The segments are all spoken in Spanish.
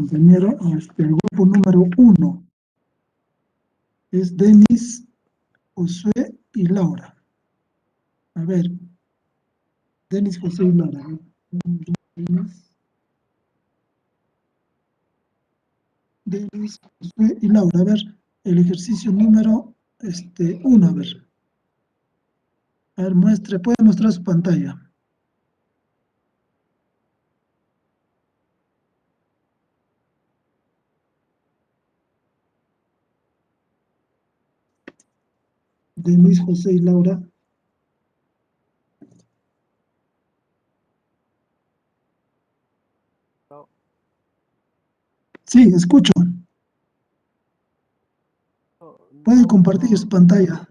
compañero. El grupo número 1 es Denis, Josué y Laura. A ver, Denis, José y Laura. Denis, Josué y Laura. A ver, el ejercicio número 1, a ver. A ver, muestre, puede mostrar su pantalla. Denis, José y Laura. No, Sí, escucho. Puede aún compartir no, su pantalla.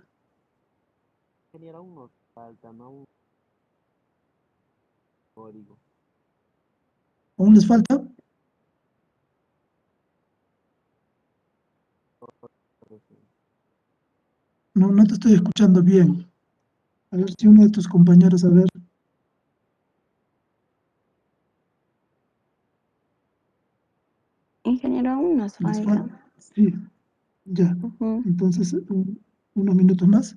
ingeniero, aún nos falta, ¿no? Un código. ¿Aún les falta? No, no te estoy escuchando bien. A ver si uno de tus compañeros, a ver. Ingeniero, aún nos ¿Les falta. falta? Sí, ya. Entonces, unos minutos más.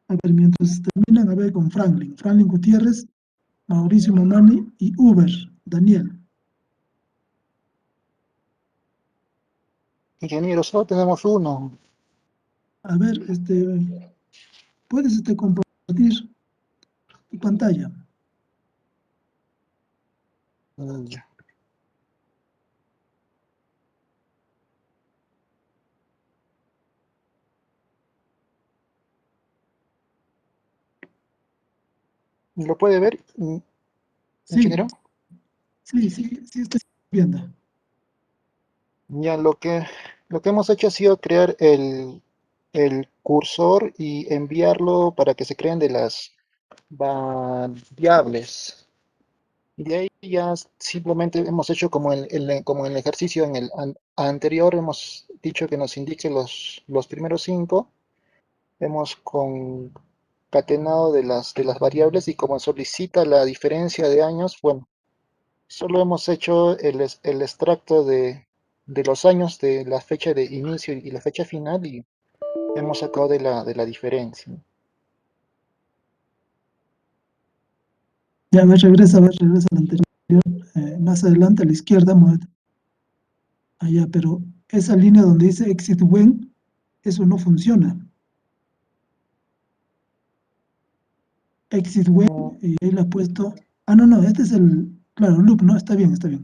A ver, mientras terminan, a ver con Franklin. Franklin Gutiérrez, Mauricio Mamani y Uber, Daniel. Ingeniero, solo tenemos uno. A ver, ¿puedes compartir tu pantalla? Ya. ¿Lo puede ver, Sí, ingeniero? sí, estoy viendo. Ya, lo que hemos hecho ha sido crear el cursor y enviarlo para que se creen de las variables. Y de ahí ya simplemente hemos hecho como en el ejercicio en el anterior, hemos dicho que nos indique los primeros 5. Hemos concatenado de las variables y como solicita la diferencia de años, bueno, solo hemos hecho el extracto de los años de la fecha de inicio y la fecha final y hemos sacado de la diferencia. Ya, a ver, regresa al anterior. Más adelante a la izquierda, muévete. Allá, pero esa línea donde dice exit when, eso no funciona. Exit when, Mm, y ahí le ha puesto. Ah, no, este es claro, loop, ¿no? Está bien, está bien.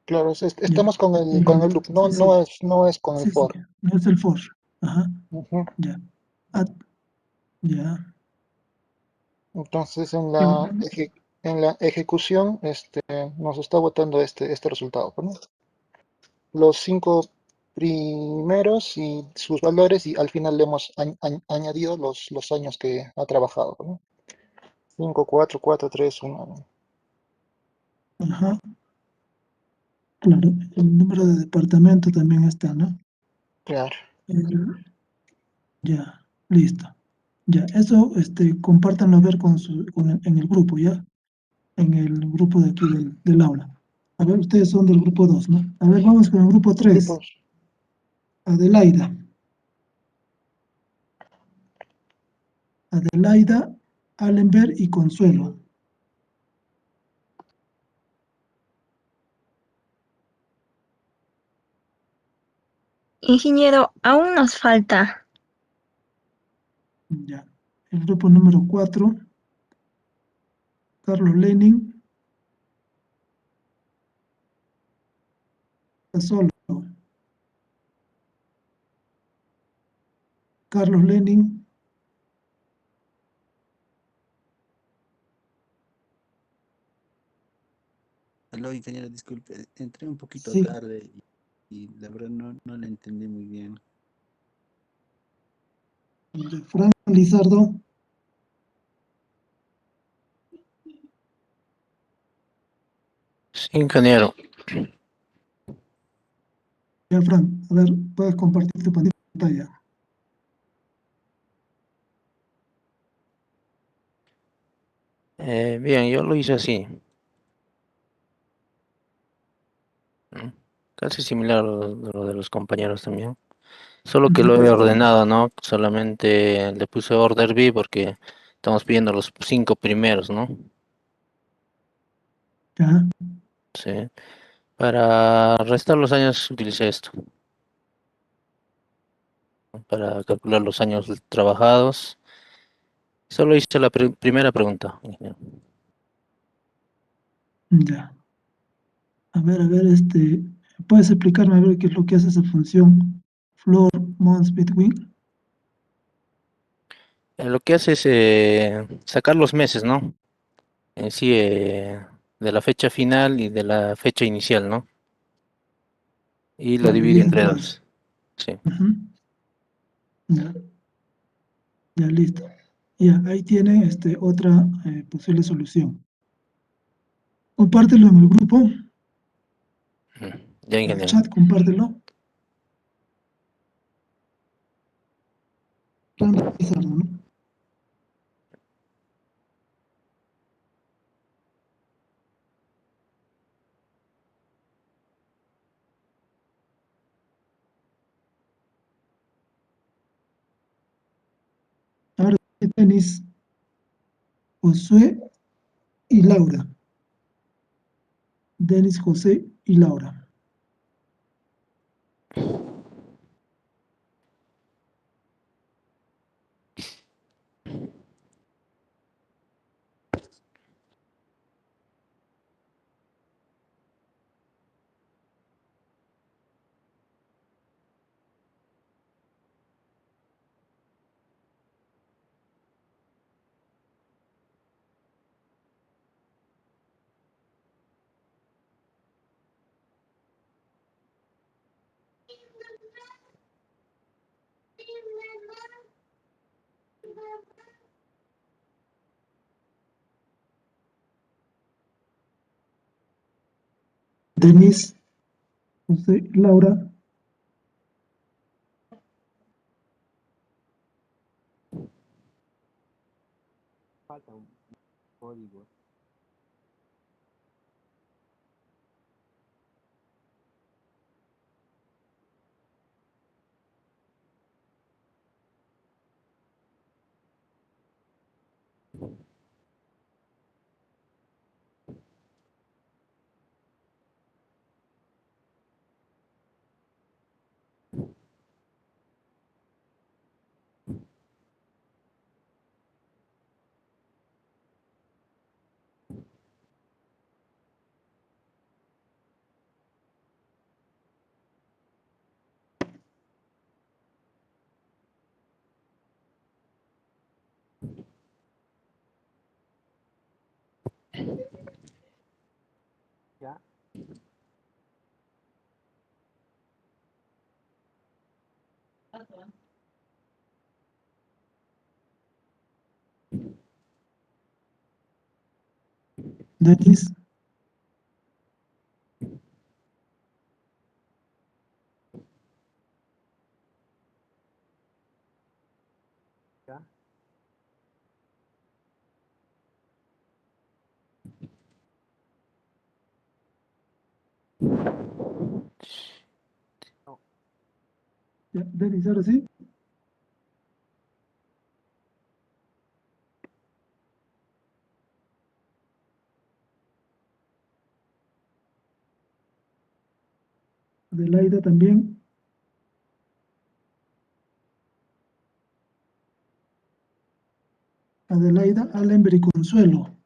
Claro, Ya. estamos con el loop, no, Sí, sí, no es con el sí, for. no es el for. Ajá, Ujú. ya. Ah, ya. Entonces Qué bueno. en la ejecución nos está botando este resultado, ¿no? Los 5 primeros y sus valores y al final le hemos añadido los años que ha trabajado, ¿no? 5, 4, 4, 3, 1. Ajá, claro. El número de departamento también está, ¿no? Claro. Ya, listo. Ya, eso, compártanlo a ver en el grupo, ¿ya? En el grupo de aquí del aula. A ver, ustedes son del grupo 2, ¿no? A ver, vamos con el grupo 3. Grupos. Adelaida. Adelaida, Allenberg y Consuelo. Ingeniero, aún nos falta. Ya. El grupo número 4. Carlos Lenin. Está solo. Carlos Lenin. Aló, ingeniero, disculpe, entré un poquito Sí. tarde y la verdad no le entendí muy bien. Fran Lizardo. Sí, ingeniero. Ya, Fran, a ver, puedes compartir tu pantalla. Bien, yo lo hice así, ¿no? Casi similar a lo de los compañeros también. Solo que lo he ordenado, ¿no? Solamente le puse order B porque estamos pidiendo los 5 primeros, ¿no? Ya, Sí. Para restar los años utilicé esto, ¿no? Para calcular los años trabajados. Solo hice la primera pregunta, ingeniero. ya. A ver, ¿puedes explicarme a ver qué es lo que hace esa función floor months between? Lo que hace es sacar los meses, ¿no? En sí, de la fecha final y de la fecha inicial, ¿no? Y la Claro, y divide es entre igual. dos. Sí. Ujú. Ya, ya listo. Ya, ahí tiene otra posible solución. Compártelo en el grupo, Ya, en el ingeniero. chat, compártelo. Para empezarlo, ¿no? Ahora, tenis, Josué y Laura. Denis, José y Laura. Denis, José y Laura. Falta un código. Ya, Denis, ya. No, ya, Denis, ahora sí. Adelaida también. Adelaida, Allenberg y Consuelo.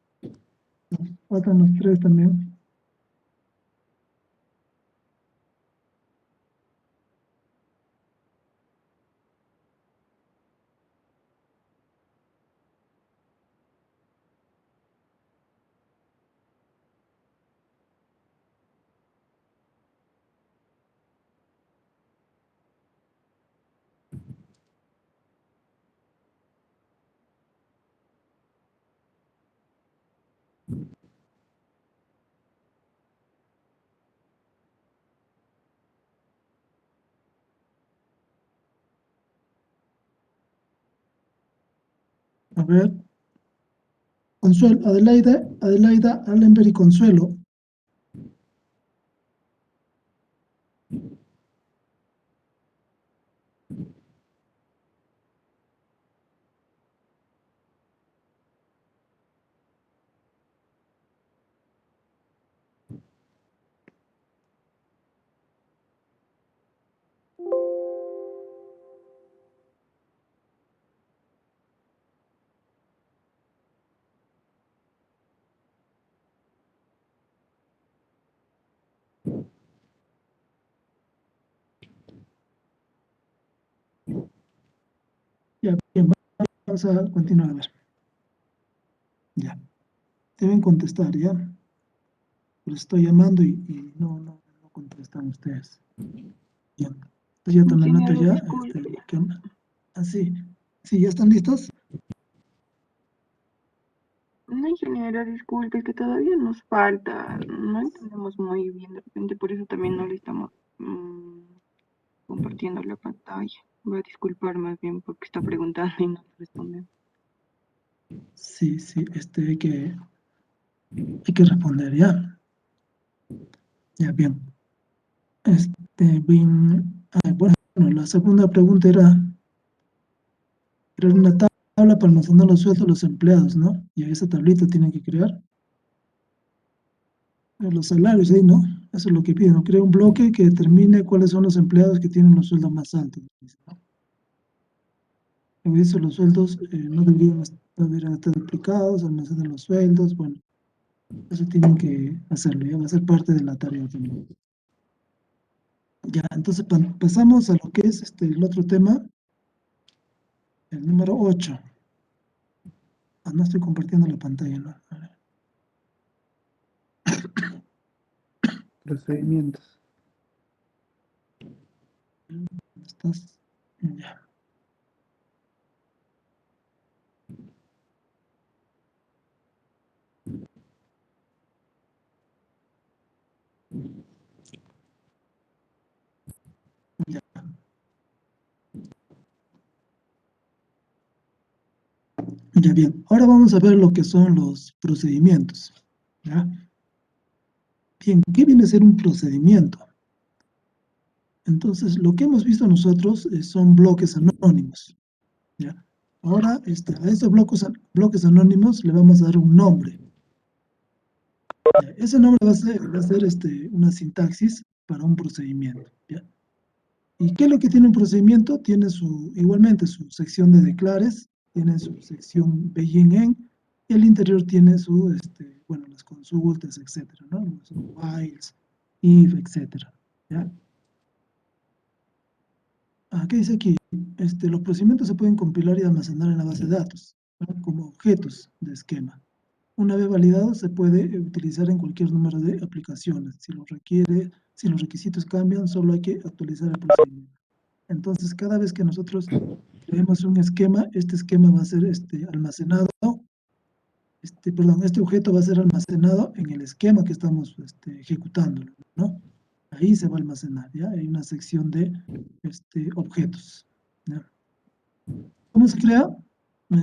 Faltan los tres también. A ver, Consuelo, Adelaida, Allenberg y Consuelo. Ya, bien, vamos a continuar a ver. Ya, deben contestar, ¿ya? Les estoy llamando y no contestan ustedes. Ya, entonces ya tomé nota Ingeniero, ya. disculpe. Sí, sí, ¿ya están listos? No, ingeniero, disculpe, es que todavía nos falta. No entendemos muy bien, de repente por eso también no le estamos compartiendo la pantalla. Voy a disculpar más bien porque está preguntando y no respondemos. Sí, hay que responder, ¿ya? Ya, bien. Bien. Bueno, la segunda pregunta era crear una tabla para almacenar los sueldos de los empleados, ¿no? Y en esa tablita tienen que crear los salarios ahí, ¿no? Eso es lo que piden, ¿no? Crea un bloque que determine cuáles son los empleados que tienen los sueldos más altos, ¿no? Como dice, los sueldos no deberían estar duplicados, almacenar los sueldos, bueno, eso tienen que hacerlo, ya va a ser parte de la tarea también. Ya, entonces pasamos a lo que es el otro tema, el número 8. No estoy compartiendo la pantalla, ¿no? A ver. Procedimientos. ¿Dónde estás? Ya. Ya. Ya, bien. Ahora vamos a ver lo que son los procedimientos. ¿Ya? Bien, ¿qué viene a ser un procedimiento? Entonces, lo que hemos visto nosotros son bloques anónimos. ¿Ya? Ahora, a estos bloques anónimos le vamos a dar un nombre. ¿Ya? Ese nombre va a ser una sintaxis para un procedimiento. ¿Ya? ¿Y qué es lo que tiene un procedimiento? Tiene igualmente su sección de declares, tiene su sección begin-end, y el interior tiene bueno, las consultas, etcétera, ¿no? Los whiles, if, etcétera. ¿Ya? ¿Qué dice aquí? Los procedimientos se pueden compilar y almacenar en la base de datos, ¿no? Como objetos de esquema. Una vez validado, se puede utilizar en cualquier número de aplicaciones. Si los requisitos cambian, solo hay que actualizar el procedimiento. Entonces, cada vez que nosotros creemos un esquema, este esquema va a ser almacenado, este objeto va a ser almacenado en el esquema que estamos ejecutando, ¿no? Ahí se va a almacenar, ¿ya? Hay una sección de objetos, ¿ya? ¿Cómo se crea?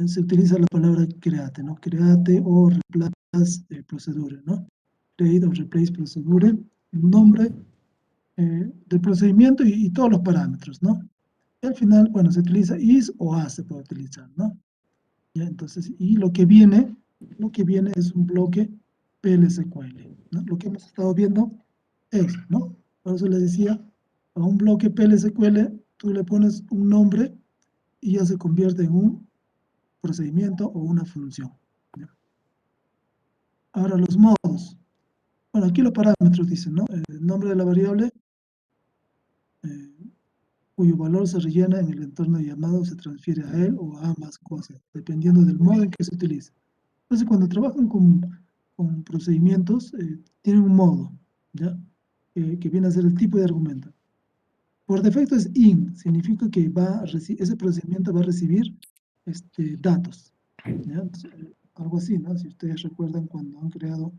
Se utiliza la palabra create, ¿no? Create o replace procedure, ¿no? Create o replace procedure, el nombre del procedimiento y todos los parámetros, ¿no? Y al final, bueno, se utiliza is o as, se puede utilizar, ¿no? ¿Ya? Entonces, y lo que viene es un bloque PLSQL, ¿no? Lo que hemos estado viendo es, ¿no? Por eso le decía, a un bloque PLSQL tú le pones un nombre y ya se convierte en un procedimiento o una función, ¿ya? Ahora los modos. Bueno, aquí los parámetros dicen, ¿no? El nombre de la variable, cuyo valor se rellena en el entorno de llamado, se transfiere a él o a ambas cosas, dependiendo del modo en que se utilice. Entonces, cuando trabajan con procedimientos, tienen un modo, ¿ya? Que viene a ser el tipo de argumento. Por defecto es in, significa que ese procedimiento va a recibir datos, ¿ya? Entonces, algo así, ¿no? Si ustedes recuerdan cuando han creado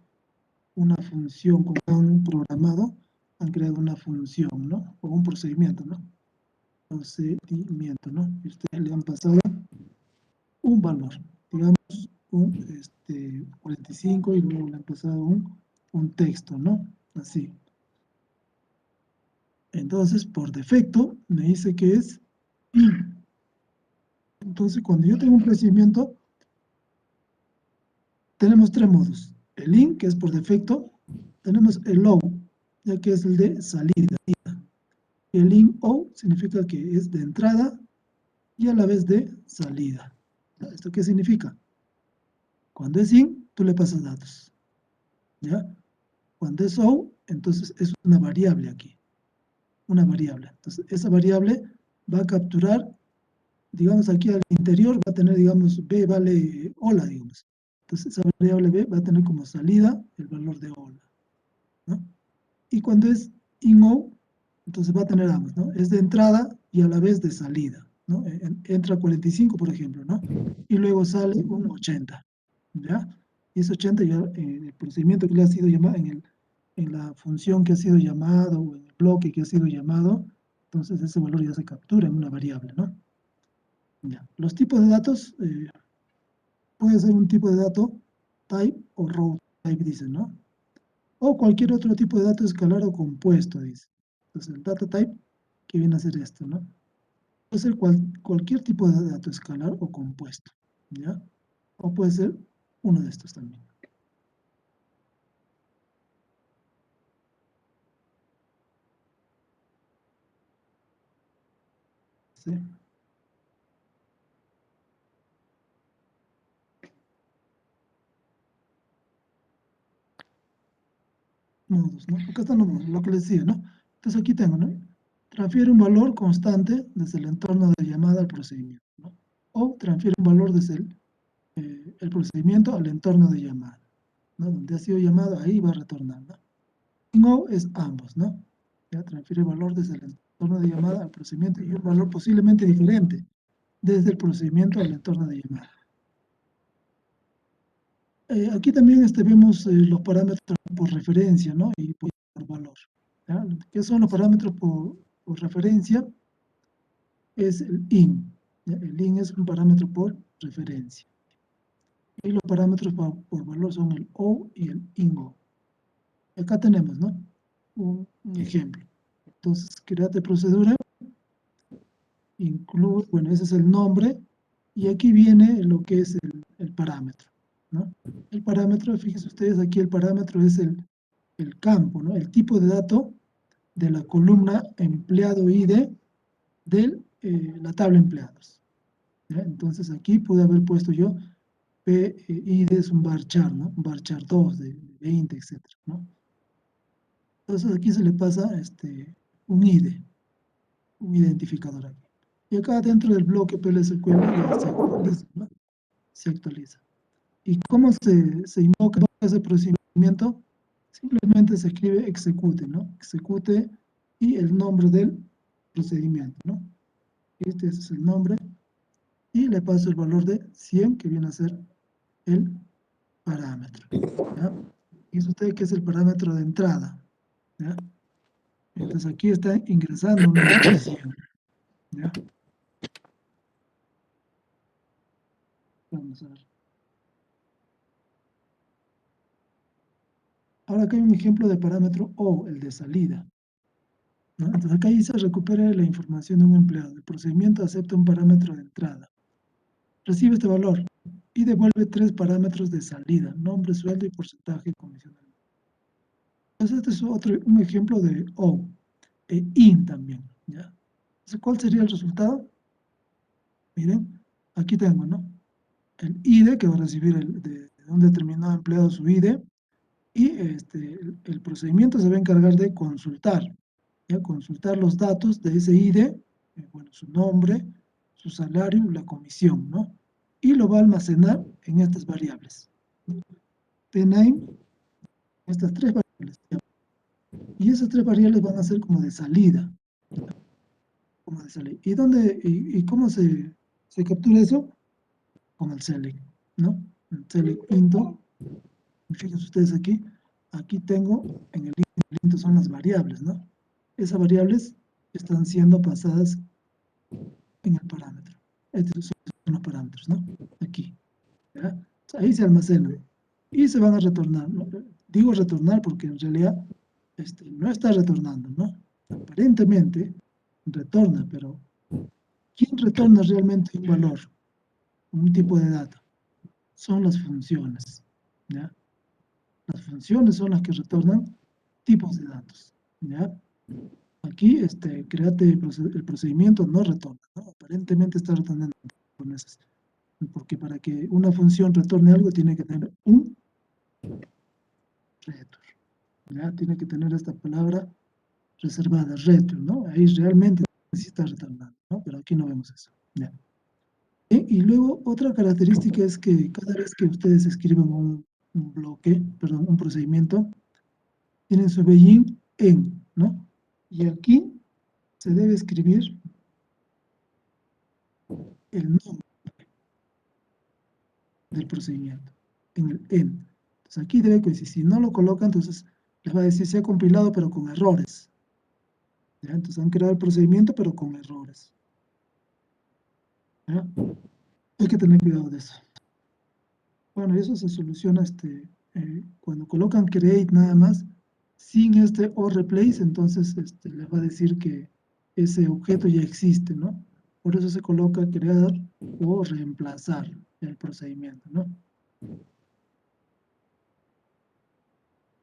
una función, cuando han programado, han creado una función, ¿no? O un procedimiento, ¿no? Procedimiento, ¿no? Y ustedes le han pasado un valor, digamos, un 45 y luego le han pasado un texto, ¿no? Así. Entonces, por defecto, me dice que es in. Entonces, cuando yo tengo un procedimiento, tenemos tres modos. El in, que es por defecto, tenemos el out, ya que es el de salida. El in-out significa que es de entrada y a la vez de salida. ¿Esto qué significa? Cuando es in, tú le pasas datos. ¿Ya? Cuando es out, entonces es una variable aquí. Una variable. Entonces, esa variable va a capturar, digamos, aquí al interior va a tener, digamos, b vale hola, digamos. Entonces, esa variable b va a tener como salida el valor de hola, ¿no? Y cuando es in-out, entonces va a tener ambos, ¿no? Es de entrada y a la vez de salida, ¿no? Entra 45, por ejemplo, ¿no? Y luego sale un 80, ¿ya? Y ese 80 ya, el procedimiento que le ha sido llamado, en la función que ha sido llamado, o en el bloque que ha sido llamado, entonces ese valor ya se captura en una variable, ¿no? Ya. Los tipos de datos, puede ser un tipo de dato type o row type, dice, ¿no? O cualquier otro tipo de dato escalar o compuesto, dice. Entonces, el data type, que viene a ser esto, ¿no? Puede ser cualquier tipo de dato escalar o compuesto, ¿ya? O puede ser uno de estos también. ¿Sí? Modos, ¿no? Acá están los modos, lo que les decía, ¿no? Entonces aquí tengo, ¿no? Transfiere un valor constante desde el entorno de llamada al procedimiento, ¿no? O transfiere un valor desde el procedimiento al entorno de llamada, ¿no? Donde ha sido llamado, ahí va a retornar, ¿no? No es ambos, ¿no? Ya transfiere valor desde el entorno de llamada al procedimiento y un valor posiblemente diferente desde el procedimiento al entorno de llamada. Aquí también vemos los parámetros por referencia, ¿no? Y por valor. ¿Ya? ¿Qué son los parámetros por referencia? Es el in. ¿Ya? El in es un parámetro por referencia. Y los parámetros por valor son el o y el in-o. Acá tenemos, ¿no? Un ejemplo. Entonces, créate procedura, incluye, bueno, ese es el nombre, y aquí viene lo que es el parámetro, ¿no? El parámetro, fíjense ustedes, aquí el parámetro es el campo, ¿no? El tipo de dato de la columna empleado ID de la tabla empleados. ¿Ya? Entonces aquí pude haber puesto yo ID es un varchar, ¿no? Un varchar 2 de 20, etcétera, ¿no? Entonces aquí se le pasa un ID, un identificador aquí. Y acá dentro del bloque PLSQL ya se actualiza, ¿no? Se actualiza. ¿Y cómo se invoca ese procedimiento? Simplemente se escribe execute, ¿no? Execute y el nombre del procedimiento, ¿no? Este es el nombre. Y le paso el valor de 100, que viene a ser el parámetro, ¿ya? Y es usted que es el parámetro de entrada, ¿ya? Entonces aquí está ingresando un número de 100, ¿ya? Vamos a ver. Ahora acá hay un ejemplo de parámetro O, el de salida, ¿no? Entonces acá se recupera la información de un empleado. El procedimiento acepta un parámetro de entrada. Recibe este valor y devuelve 3 parámetros de salida: nombre, sueldo y porcentaje comisional. Entonces este es un ejemplo de O, e IN también, ¿ya? Entonces, ¿cuál sería el resultado? Miren, aquí tengo, ¿no? El ID, que va a recibir de un determinado empleado su ID, y el procedimiento se va a encargar de consultar, ¿ya? Consultar los datos de ese ID, bueno, su nombre, su salario, la comisión, ¿no? Y lo va a almacenar en estas variables. P9, estas 3 variables. ¿Ya? Y esas 3 variables van a ser como de salida. Como de salida. ¿Y cómo se captura eso? Con el select, ¿no? El select into. Fíjense ustedes aquí tengo en el into son las variables, ¿no? Esas variables están siendo pasadas en el parámetro. Estos son los parámetros, ¿no? Aquí. ¿Ya? Ahí se almacenan y se van a retornar, ¿no? Digo retornar porque en realidad no está retornando, ¿no? Aparentemente retorna, pero ¿quién retorna realmente un valor, un tipo de dato? Son las funciones, ¿ya? Las funciones son las que retornan tipos de datos, ¿ya? Aquí, créate el procedimiento no retorna, ¿no? Aparentemente está retornando japoneses, porque para que una función retorne algo tiene que tener un return, ¿ya? Tiene que tener esta palabra reservada, return, ¿no? Ahí realmente sí está retornando, ¿no? Pero aquí no vemos eso, ¿ya? Y luego otra característica es que cada vez que ustedes escriben un bloque, perdón, un procedimiento, tienen su begin en, ¿no? Y aquí se debe escribir el nombre del procedimiento, en el en. Entonces aquí debe coincidir. Si no lo colocan, entonces les va a decir se ha compilado pero con errores. ¿Ya? Entonces han creado el procedimiento pero con errores. ¿Ya? Hay que tener cuidado de eso. Bueno, eso se soluciona cuando colocan create nada más, sin este o replace, entonces les va a decir que ese objeto ya existe, ¿no? Por eso se coloca crear o reemplazar el procedimiento, ¿no?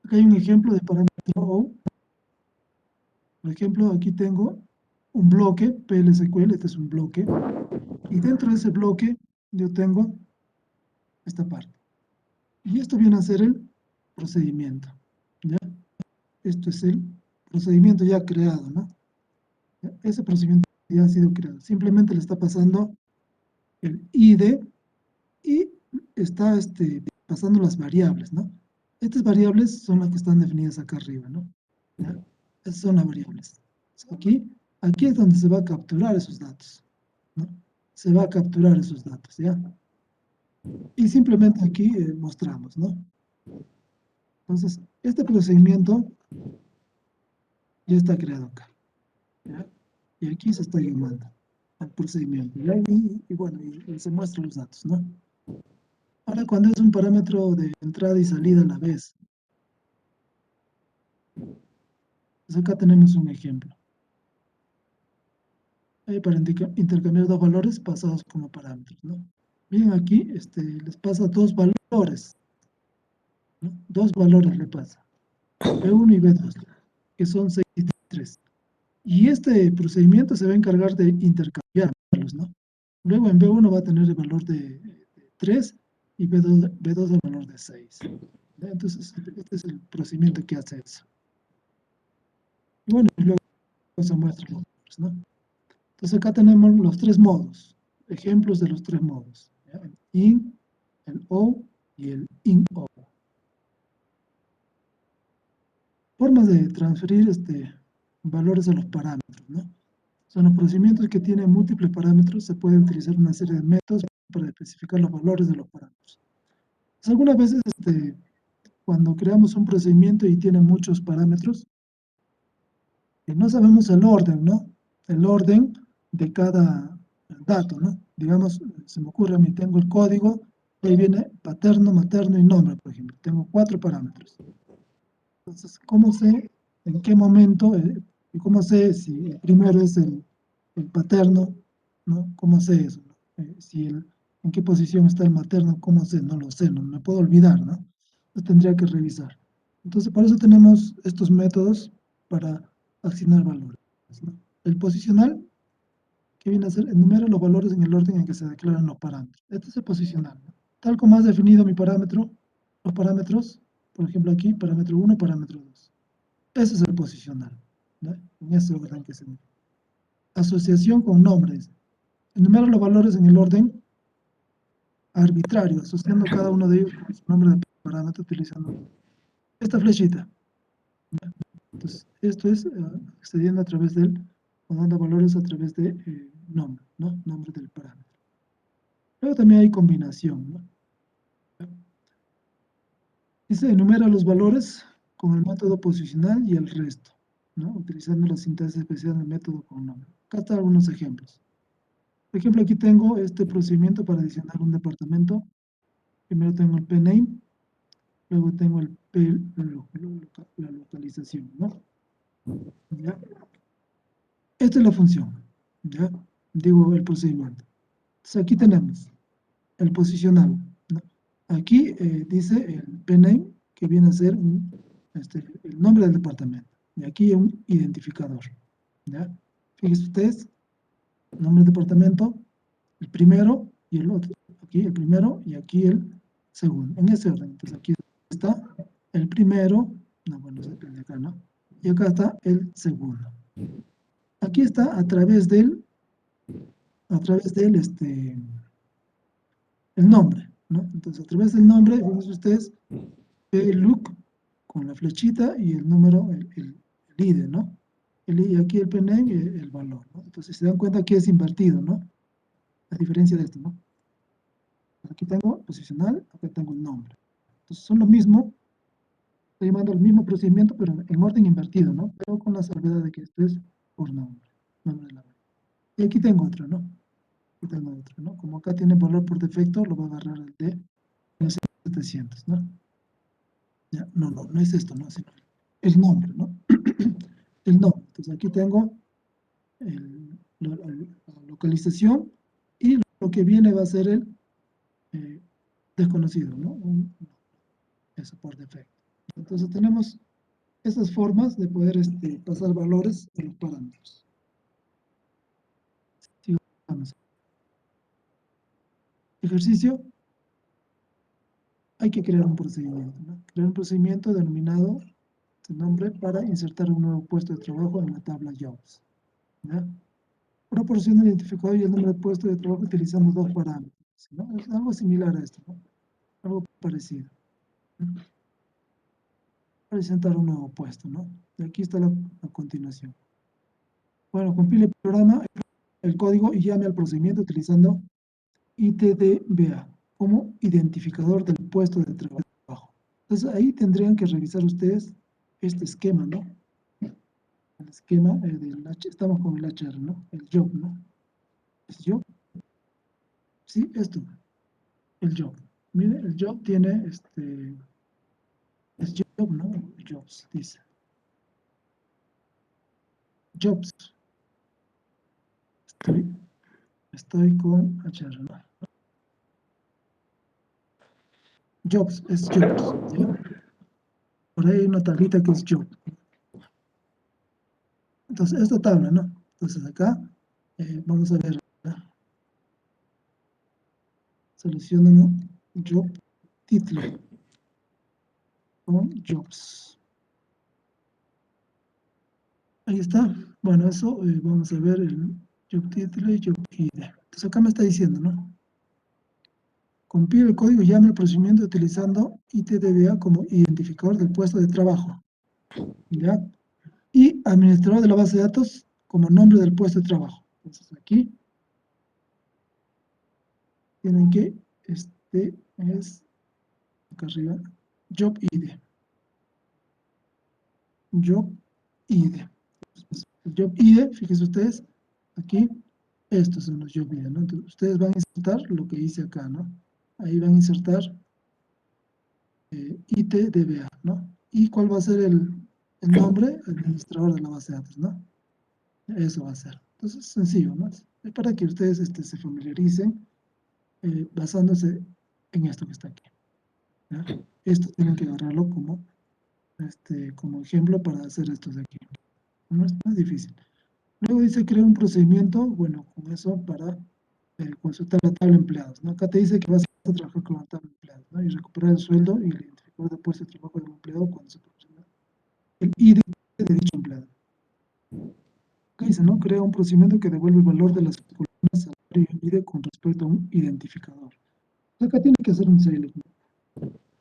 Acá hay un ejemplo de parámetro O. Por ejemplo, aquí tengo un bloque, PLSQL, este es un bloque, y dentro de ese bloque yo tengo esta parte. Y esto viene a ser el procedimiento, ¿ya? Esto es el procedimiento ya creado, ¿no? ¿Ya? Ese procedimiento ya ha sido creado. Simplemente le está pasando el ID y está pasando las variables, ¿no? Estas variables son las que están definidas acá arriba, ¿no? ¿Ya? Esas son las variables. Aquí es donde se va a capturar esos datos, ¿no? Se va a capturar esos datos, ¿ya? Y simplemente aquí mostramos, ¿no? Entonces, este procedimiento ya está creado acá, ¿ya? Y aquí se está llamando al procedimiento, ¿ya? Y bueno, y se muestran los datos, ¿no? Ahora, cuando es un parámetro de entrada y salida a la vez, pues acá tenemos un ejemplo. Para intercambiar dos valores pasados como parámetros, ¿no? Bien, aquí les pasa dos valores, ¿no? Dos valores le pasa, B1 y B2, que son 6 y 3. Y este procedimiento se va a encargar de intercambiarlos, ¿no? Luego en B1 va a tener el valor de 3 y B2 el valor de 6. ¿Ya? Entonces, este es el procedimiento que hace eso. Y bueno, y luego se muestran los otros, ¿no? Entonces acá tenemos los tres modos, ejemplos de los tres modos, ¿ya? El in, el o y el in-o. Formas de transferir valores a los parámetros, ¿no? Son los procedimientos que tienen múltiples parámetros, se puede utilizar una serie de métodos para especificar los valores de los parámetros. Pues algunas veces, cuando creamos un procedimiento y tiene muchos parámetros, no sabemos el orden, ¿no? El orden de cada dato, ¿no? Digamos, se me ocurre a mí, tengo el código, ahí viene paterno, materno y nombre, por ejemplo. Tengo 4 parámetros. Entonces, ¿cómo sé en qué momento, y cómo sé si el primero es el paterno, ¿no? ¿Cómo sé eso? ¿No? En qué posición está el materno, ¿cómo sé? No lo sé, no me puedo olvidar, ¿no? Entonces tendría que revisar. Entonces, por eso tenemos estos métodos para asignar valores, ¿no? El posicional, que viene a ser, enumera los valores en el orden en que se declaran los parámetros. Este es el posicional, ¿no? Tal como has definido mi parámetro, los parámetros, por ejemplo aquí, parámetro 1, parámetro 2. Ese es el posicional, ¿no? En ese orden que se ve. Asociación con nombres. Enumera los valores en el orden arbitrario, asociando cada uno de ellos con su nombre de parámetro utilizando esta flechita. Entonces, esto es accediendo a través del, o dando valores a través de nombre, ¿no? Nombre del parámetro. Luego también hay combinación, ¿no? Dice, enumera los valores con el método posicional y el resto, ¿no? Utilizando la sintaxis especial del método con nombre. Acá están algunos ejemplos. Por ejemplo, aquí tengo este procedimiento para adicionar un departamento Primero tengo el PName, luego tengo el la localización, ¿no? ¿Ya? Esta es la función, ¿ya? Digo, el procedimiento. Entonces aquí tenemos el posicionado, ¿no? Aquí dice el PName, que viene a ser el nombre del departamento. Y aquí un identificador, ¿ya? Fíjense ustedes, nombre del departamento, el primero y el otro. Aquí el primero y aquí el segundo. En ese orden. Entonces aquí está el primero, no, bueno, es el de acá, ¿no? Y acá está el segundo. Aquí está a través del el nombre, ¿no? Entonces a través del nombre, fíjense ustedes, el look con la flechita y el número, el ID, ¿no? Y aquí el PNAME y el valor, ¿no? Entonces se dan cuenta que es invertido, ¿no? A diferencia de esto, ¿no? Aquí tengo posicional, acá tengo el nombre. Entonces son lo mismo, estoy llamando el mismo procedimiento, pero en orden invertido, ¿no? Pero con la salvedad de que esto es por nombre, nombre de la web. Y aquí tengo otro, ¿no? Aquí tengo otro, ¿no? Como acá tiene valor por defecto, lo voy a agarrar el de 700, ¿no? Ya, no es esto, ¿no? Sino el nombre, ¿no? El nombre. Entonces aquí tengo la localización y lo que viene va a ser el desconocido, ¿no? Eso por defecto. Entonces tenemos esas formas de poder pasar valores a los parámetros. Sigamos. Ejercicio. Hay que crear un procedimiento, ¿no? Crear un procedimiento denominado su nombre para insertar un nuevo puesto de trabajo en la tabla Jobs, ¿ya? Proporciona el identificador y el número de puesto de trabajo utilizando dos parámetros, ¿no? Es algo similar a esto, ¿no? Algo parecido, ¿no? Para insertar un nuevo puesto, ¿no? Y aquí está la continuación. Bueno, compile el programa, el código y llame al procedimiento utilizando ITDBA como identificador del puesto de trabajo. Entonces ahí tendrían que revisar ustedes este esquema, ¿no? El esquema estamos con el HR, ¿no? El job, ¿no? ¿Es job? Sí, esto, el job. Mire, el job tiene es job, ¿no? Jobs, dice. Jobs. Estoy con HR, ¿no? Jobs, es jobs, ¿ya? Por ahí hay una tablita que es job. Entonces, esta tabla, ¿no? Entonces acá, vamos a ver, ¿no? Seleccionan job título con jobs. Ahí está. Bueno, eso vamos a ver el job título y job ID. Entonces acá me está diciendo, ¿no? Compile el código y llame el procedimiento utilizando ITDBA como identificador del puesto de trabajo, ¿ya? Y administrador de la base de datos como nombre del puesto de trabajo. Entonces aquí tienen que, es acá arriba, Job ID. Job ID. El Job ID, fíjense ustedes, aquí, estos son los Job ID, ¿no? Entonces ustedes van a insertar lo que hice acá, ¿no? Ahí van a insertar ITDBA, ¿no? ¿Y cuál va a ser el nombre? Administrador de la base de datos, ¿no? Eso va a ser. Entonces, sencillo, ¿no? Es para que ustedes se familiaricen basándose en esto que está aquí, ¿ya? Esto tienen que agarrarlo como ejemplo para hacer esto de aquí. No es difícil. Luego dice crear un procedimiento, bueno, con eso para consultar la tabla de empleados, ¿no? Acá te dice que vas a trabajar con la tabla de empleados, ¿no? Y recuperar el sueldo y el identificador de puesto de trabajo del empleado cuando se proporciona el ID de dicho empleado. Acá dice, ¿no? Crea un procedimiento que devuelve el valor de las columnas salario y ID con respecto a un identificador. Acá tiene que hacer un select, ¿no?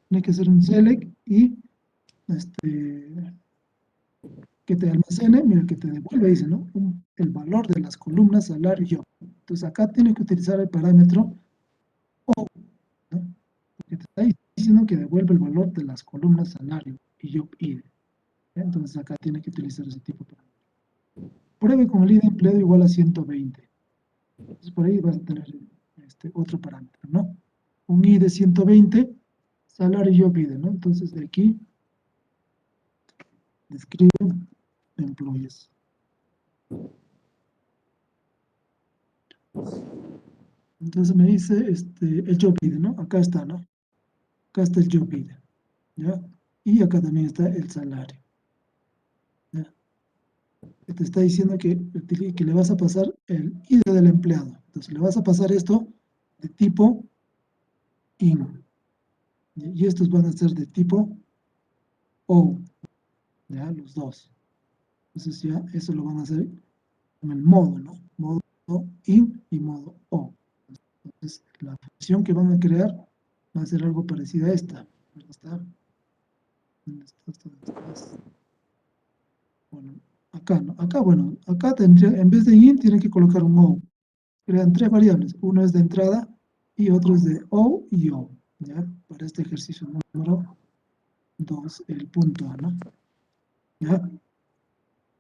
Tiene que hacer un select y que te almacene, mira, que te devuelve, dice, ¿no? El valor de las columnas salario y job. Entonces acá tiene que utilizar el parámetro O, ¿no? Porque te está diciendo que devuelve el valor de las columnas salario y job ID. Entonces acá tiene que utilizar ese tipo de parámetro. Pruebe con el ID empleado igual a 120. Entonces por ahí vas a tener otro parámetro, ¿no? un I de 120, salario job ID, ¿no? Entonces de aquí describe employees. Entonces me dice el job ID, ¿no? Acá está, ¿no? Acá está el job ID, ¿ya? Y acá también está el salario, ¿ya? Te está diciendo que le vas a pasar el ID del empleado. Entonces le vas a pasar esto de tipo IN. Y estos van a ser de tipo O, ¿ya? Los dos. Entonces ya eso lo van a hacer en el modo, ¿no? Modo IN y modo O. Entonces la función que van a crear va a ser algo parecido a esta. ¿Dónde está? ¿Dónde está? Bueno, acá, ¿no? Acá, bueno, acá tendría, en vez de IN, tienen que colocar un O. Crean tres variables. Uno es de entrada y otro es de O y O, ¿ya? Para este ejercicio número 2, el punto A, ¿no? ¿Ya?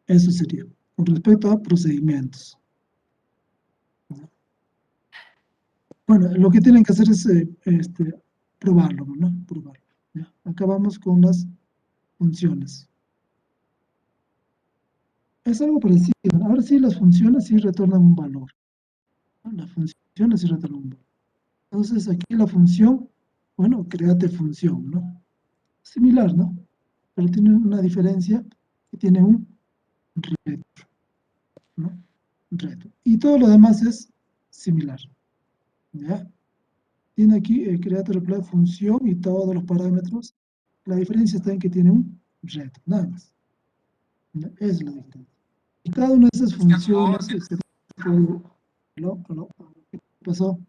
Eso sería. Con respecto a procedimientos. ¿Ya? Bueno, lo que tienen que hacer es probarlo, ¿no? Probarlo. ¿Ya? Acá vamos con las funciones. Es algo parecido. Ahora sí, las funciones sí retornan un valor, ¿no? Las funciones sí retornan un valor. Entonces, aquí la función, bueno, créate función, ¿no? Similar, ¿no? Pero tiene una diferencia que tiene un reto, ¿no? Un reto. Y todo lo demás es similar, ¿ya? Tiene aquí créate replay función y todos los parámetros. La diferencia está en que tiene un reto, nada más. ¿Ya? Esa es la diferencia. Y cada una de esas funciones, ¿qué pasó?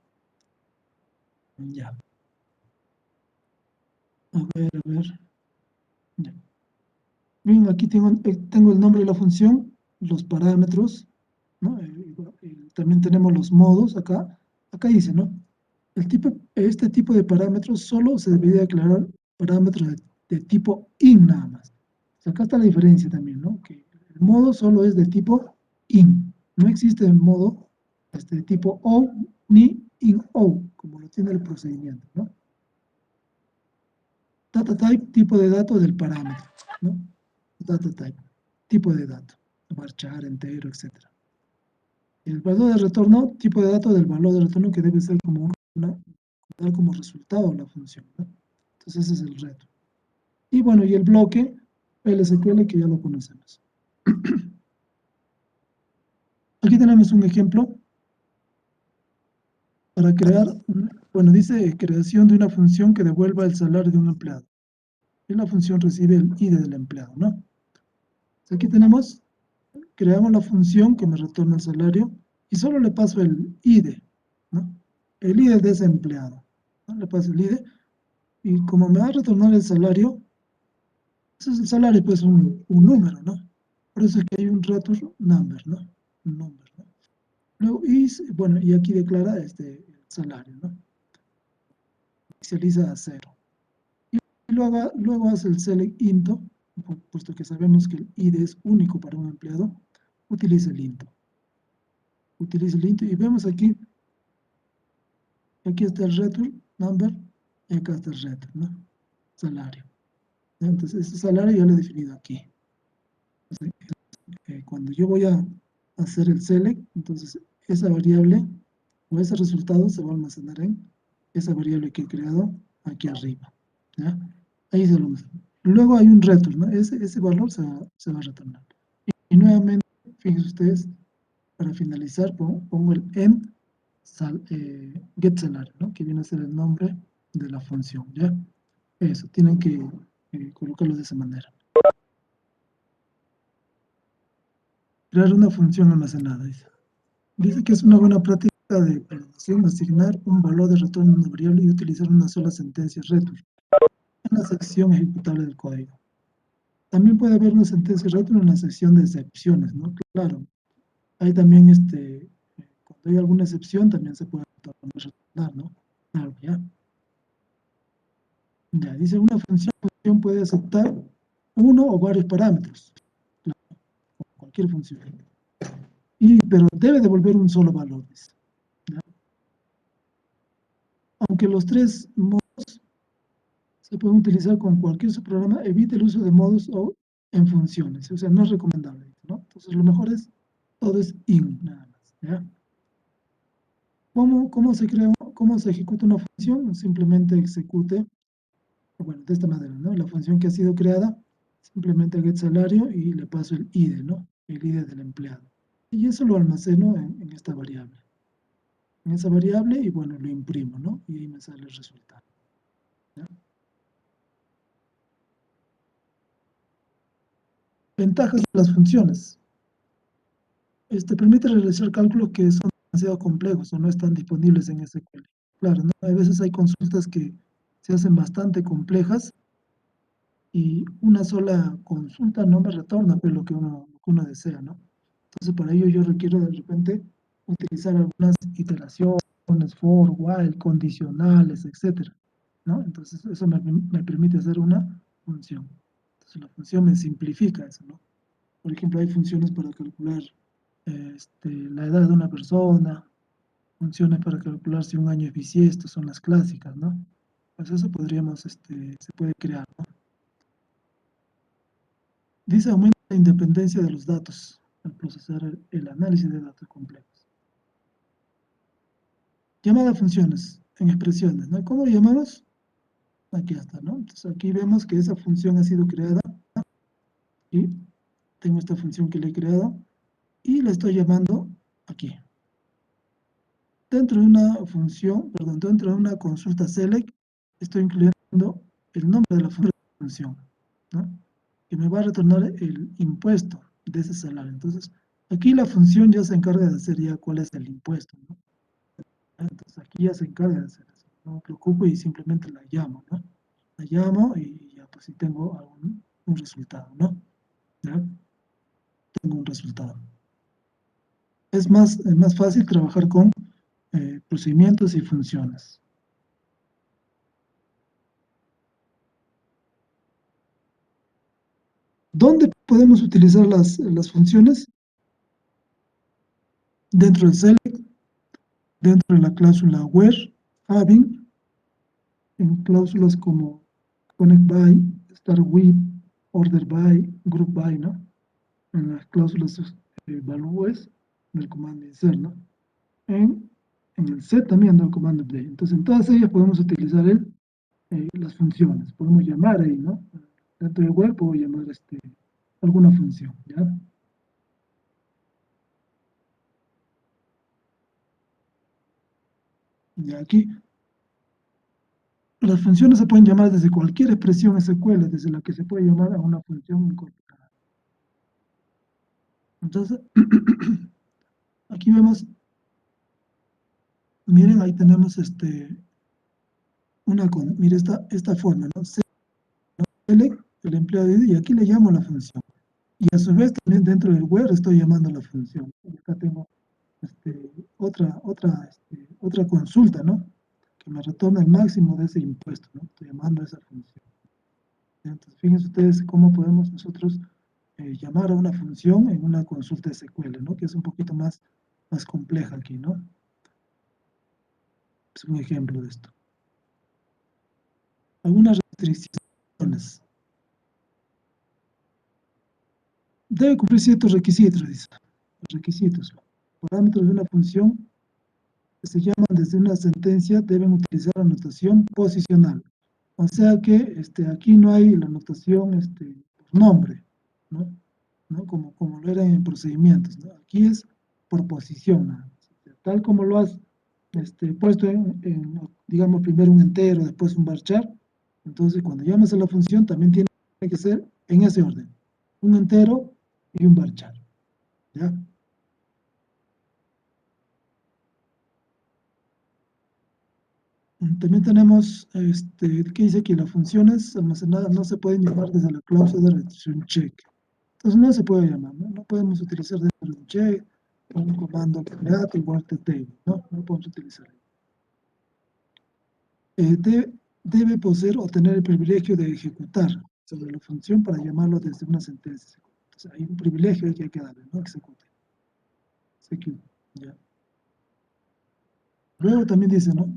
Ya. A ver. Ya. Bien, aquí tengo el nombre de la función, los parámetros, ¿no? También tenemos los modos acá. Acá dice, ¿no? Este tipo de parámetros solo se debería declarar parámetros de tipo IN nada más. O sea, acá está la diferencia también, ¿no? Que el modo solo es de tipo IN. No existe el modo de tipo O ni IN-O, como lo tiene el procedimiento, ¿no? Data type, tipo de dato del parámetro, ¿no? Data type, tipo de dato, varchar, entero, etc. El valor de retorno, tipo de dato del valor de retorno que debe ser como dar como resultado la función, ¿no? Entonces ese es el reto. Y bueno, y el bloque LSQL que ya lo conocemos. Aquí tenemos un ejemplo para crear, bueno, dice creación de una función que devuelva el salario de un empleado. Y la función recibe el ID del empleado, ¿no? Aquí tenemos, creamos la función que me retorna el salario y solo le paso el ID, ¿no? El ID de ese empleado, ¿no? Le paso el ID y como me va a retornar el salario, ese es el salario, pues un número, ¿no? Por eso es que hay un return number, ¿no? Un número, ¿no? Luego, bueno, y aquí declara el salario, ¿no? Inicializa a 0. Y luego hace el select into, puesto que sabemos que el ID es único para un empleado, utiliza el into. Utiliza el into y vemos aquí está el return number y acá está el return, ¿no? Salario. Entonces, ese salario ya lo he definido aquí. Entonces, cuando yo voy a hacer el select, entonces esa variable o ese resultado se va a almacenar en esa variable que he creado aquí arriba, ¿ya? Ahí se lo almacena. Luego hay un return, ¿no? Ese valor se va a retornar. Y nuevamente, fíjense ustedes, para finalizar pongo el end get salario, ¿no? Que viene a ser el nombre de la función, ¿ya? Eso, tienen que colocarlo de esa manera. Crear una función almacenada, dice. Dice que es una buena práctica de programación asignar un valor de retorno a una variable y utilizar una sola sentencia return en la sección ejecutable del código. También puede haber una sentencia return en la sección de excepciones, ¿no? Claro, hay también cuando hay alguna excepción también se puede retornar, ¿no? Claro, ya. Ya, dice una función puede aceptar uno o varios parámetros, claro, cualquier función. Pero debe devolver un solo valor, dice. ¿Ya? aunque los tres modos se pueden utilizar con cualquier subprograma, evite el uso de modos o en funciones, o sea, no es recomendable, ¿no? Entonces, lo mejor es, todo es in, nada más, ¿ya? ¿Cómo se crea, cómo se ejecuta una función? Simplemente execute, bueno, de esta manera, ¿no? La función que ha sido creada, simplemente get salario y le paso el ID, ¿no? El ID del empleado. Y eso lo almaceno en esta variable. En esa variable y bueno, lo imprimo, ¿no? Y ahí me sale el resultado, ¿ya? Ventajas de las funciones. Permite realizar cálculos que son demasiado complejos o no están disponibles en SQL. Claro, ¿no? A veces hay consultas que se hacen bastante complejas y una sola consulta no me retorna pues, lo que uno desea, ¿no? Entonces, para ello yo requiero de repente utilizar algunas iteraciones, for, while, condicionales, etcétera, ¿no? Entonces, eso me permite hacer una función. Entonces, la función me simplifica eso, ¿no? Por ejemplo, hay funciones para calcular la edad de una persona, funciones para calcular si un año es bisiesto, son las clásicas, ¿no? Pues eso podríamos, se puede crear, ¿no? Dice, aumenta la independencia de los datos al procesar el análisis de datos complejos. Llamada a funciones en expresiones, ¿no? ¿Cómo lo llamamos? Aquí está, ¿no? Entonces aquí vemos que esa función ha sido creada y tengo esta función que le he creado y la estoy llamando aquí. Dentro de una función, perdón, dentro de una consulta select, estoy incluyendo el nombre de la función, ¿no? Que me va a retornar el impuesto de ese salario. Entonces, aquí la función ya se encarga de hacer ya cuál es el impuesto, ¿no? Entonces, aquí ya se encarga de hacer eso. No me preocupo y simplemente la llamo, ¿no? La llamo y ya, pues, si tengo un resultado, ¿no? ¿Ya? Tengo un resultado. Es más fácil trabajar con procedimientos y funciones. ¿Dónde podemos utilizar las funciones? Dentro del select, dentro de la cláusula where, having, en cláusulas como connect by, start with, order by, group by, ¿no? En las cláusulas values del comando insert, ¿no? En el set también del comando update. Entonces, en todas ellas podemos utilizar las funciones. Podemos llamar ahí, ¿no? Dentro del web puedo llamar alguna función, ¿ya? Y aquí, las funciones se pueden llamar desde cualquier expresión SQL, desde la que se puede llamar a una función incorporada. Entonces, aquí vemos, miren, ahí tenemos mire esta forma, ¿no? Select, el empleado ID, y aquí le llamo la función. Y a su vez también dentro del where estoy llamando la función. Y acá tengo otra consulta, ¿no? Que me retorna el máximo de ese impuesto, ¿no? Estoy llamando a esa función. Entonces, fíjense ustedes cómo podemos nosotros llamar a una función en una consulta SQL, ¿no? Que es un poquito más compleja aquí, ¿no? Es un ejemplo de esto. Algunas restricciones. Debe cumplir ciertos requisitos, dice. Los requisitos. Parámetros de una función que se llaman desde una sentencia deben utilizar la notación posicional. O sea que aquí no hay la notación por nombre, ¿no? Como lo era en procedimientos, ¿no? Aquí es por posición, nada más. Tal como lo has puesto digamos, primero un entero, después un varchar. Entonces, cuando llamas a la función, también tiene que ser en ese orden. Un entero y un varchar, ¿ya? También tenemos, que dice que las funciones almacenadas no se pueden llamar desde la cláusula de return check. Entonces no se puede llamar, ¿no? No podemos utilizar dentro de un check, un comando create igual que table, ¿no? No podemos utilizar. Debe poseer o tener el privilegio de ejecutar sobre la función para llamarlo desde una sentencia. Entonces hay un privilegio que hay que darle, ¿no? Execute. Execute, ya. Luego también dice, ¿no?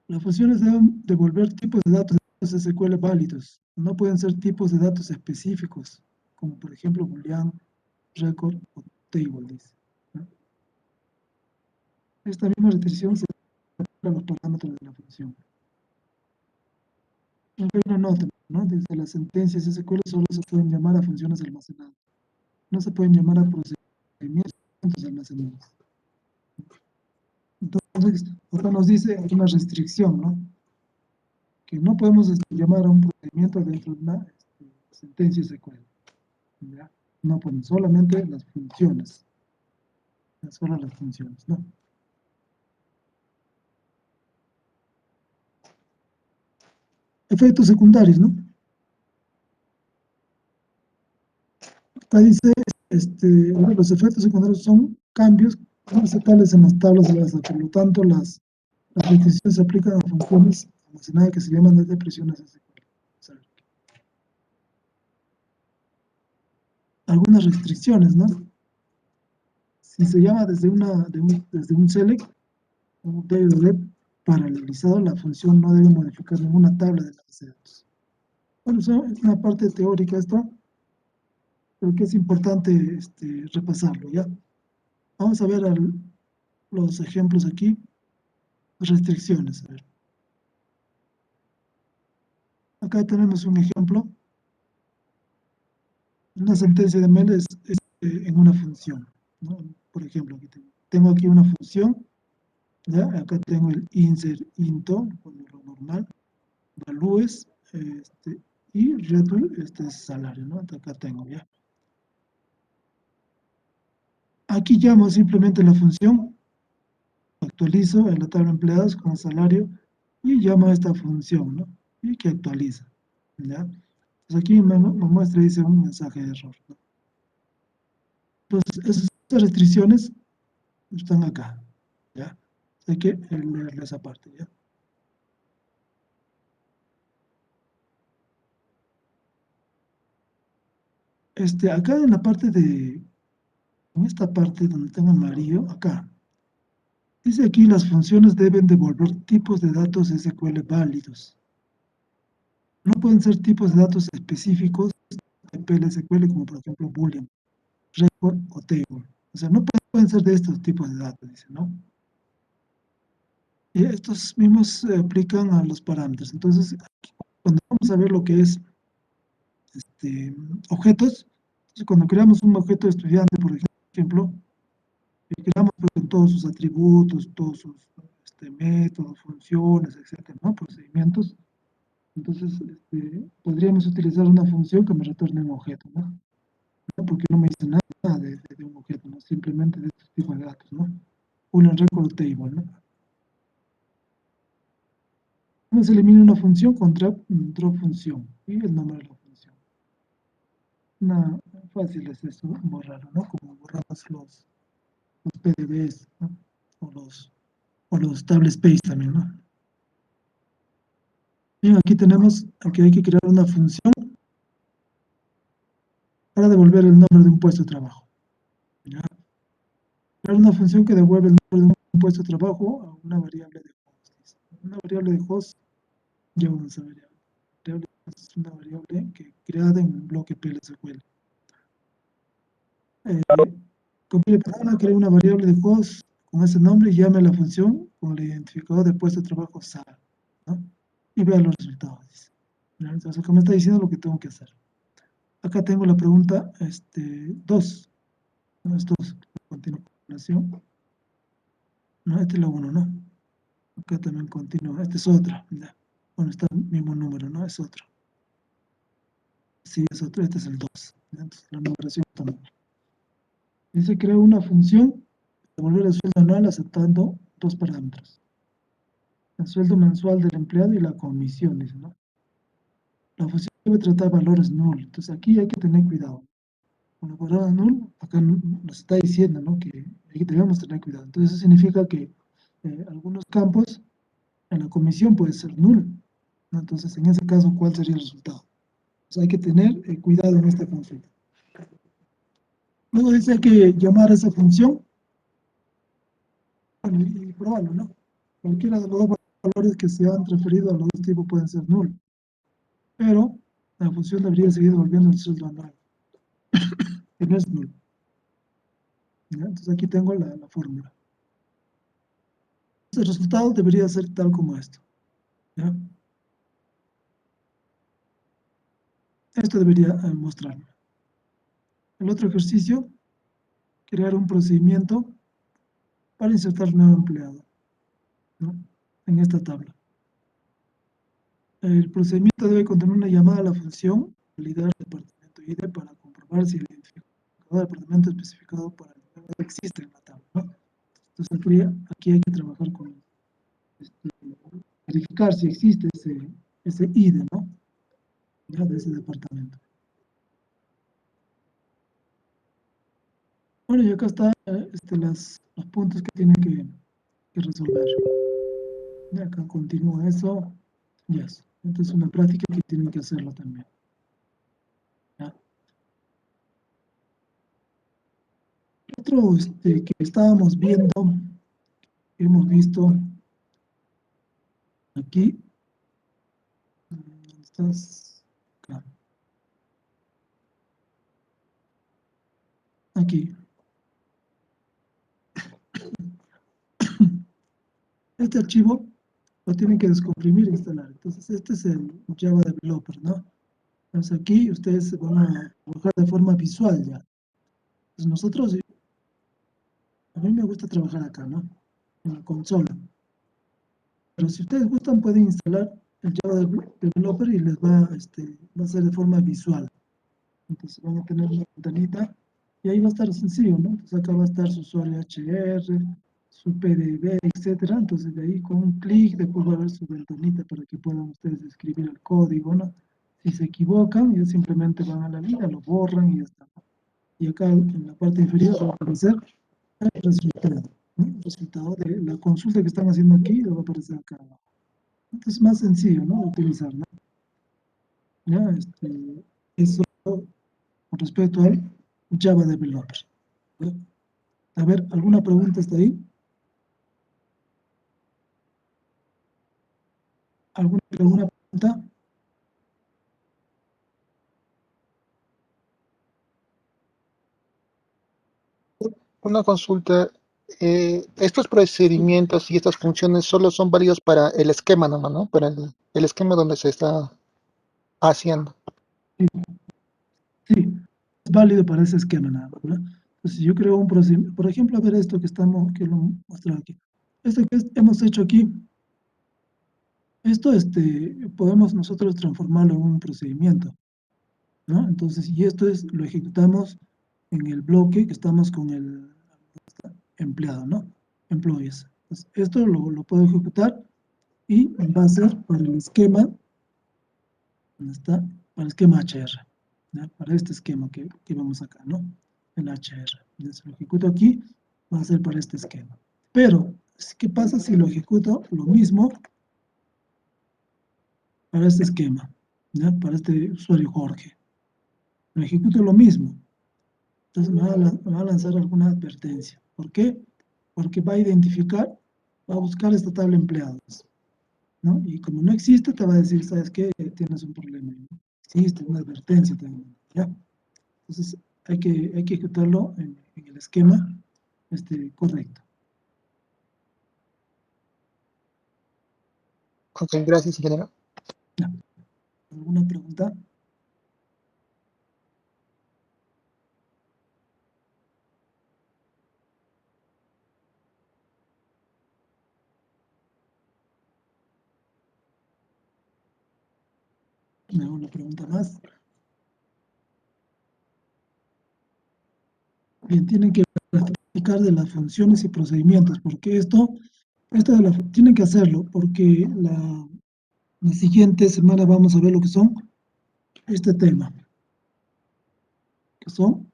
Las funciones deben devolver tipos de datos SQL válidos. No pueden ser tipos de datos específicos, como por ejemplo boolean, record o table, dice, ¿no? Esta misma restricción se aplica a los parámetros de la función. Hay una nota, ¿no? Desde las sentencias SQL solo se pueden llamar a funciones almacenadas. No se pueden llamar a procedimientos almacenados. Entonces, acá nos dice una restricción, ¿no? Que no podemos llamar a un procedimiento dentro de una sentencia SQL. ¿Ya? No ponen solamente las funciones. Solo las funciones, ¿no? Efectos secundarios, ¿no? Acá dice, los efectos secundarios son cambios tales en las tablas de base. Por lo tanto, las restricciones se aplican a funciones almacenadas que se llaman desde presiones SQL. Algunas restricciones, ¿no? Si se llama desde un select, un DDD paralelizado, la función no debe modificar ninguna tabla de la base de datos. Bueno, eso es una parte teórica esto, pero que es importante repasarlo, ¿ya? Vamos a ver los ejemplos aquí. Restricciones, a ver. Acá tenemos un ejemplo. Una sentencia de mail es en una función, ¿no? Por ejemplo, aquí tengo aquí una función, ¿ya? Acá tengo el insert into, lo normal, values, y return, este es salario, ¿no? Acá tengo, ¿ya? Aquí llamo simplemente la función, actualizo en la tabla de empleados con salario y llamo a esta función, ¿no? Y que actualiza, ¿ya? Pues aquí me muestra, dice un mensaje de error, ¿no? Entonces, esas restricciones están acá, ¿ya? Hay que leerle esa parte, ¿ya? Acá en la parte en esta parte donde tengo amarillo, acá, dice aquí las funciones deben devolver tipos de datos SQL válidos. No pueden ser tipos de datos específicos de PLSQL, como por ejemplo boolean, record o table. O sea, no pueden ser de estos tipos de datos, dice, ¿no? Y estos mismos se aplican a los parámetros. Entonces, cuando vamos a ver lo que es objetos, entonces cuando creamos un objeto de estudiante, por ejemplo, creamos con todos sus atributos, todos sus métodos, funciones, etcétera, ¿no? Procedimientos. Entonces, podríamos utilizar una función que me retorne un objeto, ¿no? Porque no me dice nada de un objeto, ¿no? Simplemente de estos tipos de datos, ¿no? Un record table, ¿no? Se elimina una función con drop función y el nombre de la función. Fácil es esto, borrarlo, ¿no? Como borramos los PDBs, ¿no? O los table space también, ¿no? Bien, aquí tenemos que hay que crear una función para devolver el nombre de un puesto de trabajo, ¿ya? Crear una función que devuelve el nombre de un puesto de trabajo a una variable de host. Una variable de host, ya vamos a ver. Variable es una variable creada en un bloque PLSQL. Compile programa, crea una variable de host con ese nombre y llame a la función con el identificador de puesto de trabajo SAR, ¿no? Y vea los resultados, dice. Entonces, acá me está diciendo lo que tengo que hacer. Acá tengo la pregunta 2. No es 2, continuación. No, este es la 1, ¿no? Acá también continúa. Este es otra. ¿Ya? Bueno, está el mismo número, ¿no? Es otro. Sí, es otro. Este es el 2. Entonces, la numeración también. Dice crea una función devolver el sueldo anual aceptando dos parámetros. El sueldo mensual del empleado y la comisión, dice, ¿no? La función debe tratar valores null. Entonces aquí hay que tener cuidado. Con los valores null, acá nos está diciendo, ¿no? Que debemos tener cuidado. Entonces eso significa que algunos campos en la comisión puede ser null, ¿no? Entonces en ese caso, ¿cuál sería el resultado? Entonces hay que tener cuidado en esta consulta. Luego dice que llamar a esa función, bueno, y probarlo, ¿no? Cualquiera de los dos valores que se han transferido a los dos tipos pueden ser nulos. Pero la función debería seguir devolviendo el 3 a 9, que no es nulo. ¿Ya? Entonces aquí tengo la fórmula. El resultado debería ser tal como esto. ¿Ya? Esto debería mostrarlo. El otro ejercicio, crear un procedimiento para insertar un nuevo empleado, ¿no? En esta tabla. El procedimiento debe contener una llamada a la función validar el departamento ID para comprobar si el identificador del departamento especificado para el empleado existe en la tabla, ¿no? Entonces aquí hay que trabajar con verificar si existe ese ID, ¿no? Ya, de ese departamento. Bueno, y acá están los puntos que tienen que resolver. Y acá continúa eso. Yes. Esta es una práctica que tienen que hacerlo también. ¿Ya? Otro que estábamos viendo, que hemos visto aquí. ¿Dónde estás? Acá. Aquí. Este archivo lo tienen que descomprimir e instalar. Entonces, este es el Java Developer, ¿no? Entonces, aquí ustedes van a trabajar de forma visual ya. Entonces, nosotros, a mí me gusta trabajar acá, ¿no? En la consola. Pero si ustedes gustan, pueden instalar el Java Developer y les va a ser de forma visual. Entonces, van a tener una ventanita y ahí va a estar sencillo, ¿no? Entonces, acá va a estar su usuario HR, su PDB, etcétera. Entonces, de ahí con un clic, después va a ver su ventanita para que puedan ustedes escribir el código, ¿no? Si se equivocan, ellos simplemente van a la línea, lo borran y ya está. Y acá en la parte inferior va a aparecer el resultado, ¿no? El resultado de la consulta que están haciendo aquí va a aparecer acá abajo. Entonces, es más sencillo, ¿no? De utilizar, ¿no? Ya, eso con respecto al Java Developer. ¿Ya? A ver, ¿alguna pregunta hasta ahí? ¿Alguna pregunta? Una consulta. Estos procedimientos y estas funciones solo son válidos para el esquema nomás, ¿no? Para el esquema donde se está haciendo. Sí, es válido para ese esquema nada más, ¿no? Entonces, yo creo un procedimiento, por ejemplo, a ver esto que lo mostrado aquí. Esto que hemos hecho aquí, esto podemos nosotros transformarlo en un procedimiento, ¿no? Entonces, y esto lo ejecutamos en el bloque que estamos con el empleado, ¿no? Employees. Entonces, esto lo puedo ejecutar y va a ser para el esquema, ¿dónde está? Para el esquema HR, ¿ya? Para este esquema que vamos acá, ¿no? El HR. Entonces, lo ejecuto aquí, va a ser para este esquema. Pero, ¿qué pasa si lo ejecuto lo mismo para este esquema? ¿Ya? Para este usuario Jorge. Lo ejecuto lo mismo. Entonces me va a lanzar alguna advertencia. ¿Por qué? Porque va a identificar, va a buscar esta tabla de empleados, ¿no? Y como no existe, te va a decir, ¿sabes qué? Tienes un problema, ¿no? Existe una advertencia también, ¿ya? Entonces hay que ejecutarlo en el esquema correcto. Ok, gracias, ingeniero. ¿Ya? ¿Alguna pregunta? ¿Alguna pregunta más? Bien, tienen que practicar de las funciones y procedimientos, porque tienen que hacerlo, porque la siguiente semana vamos a ver lo que son este tema, que son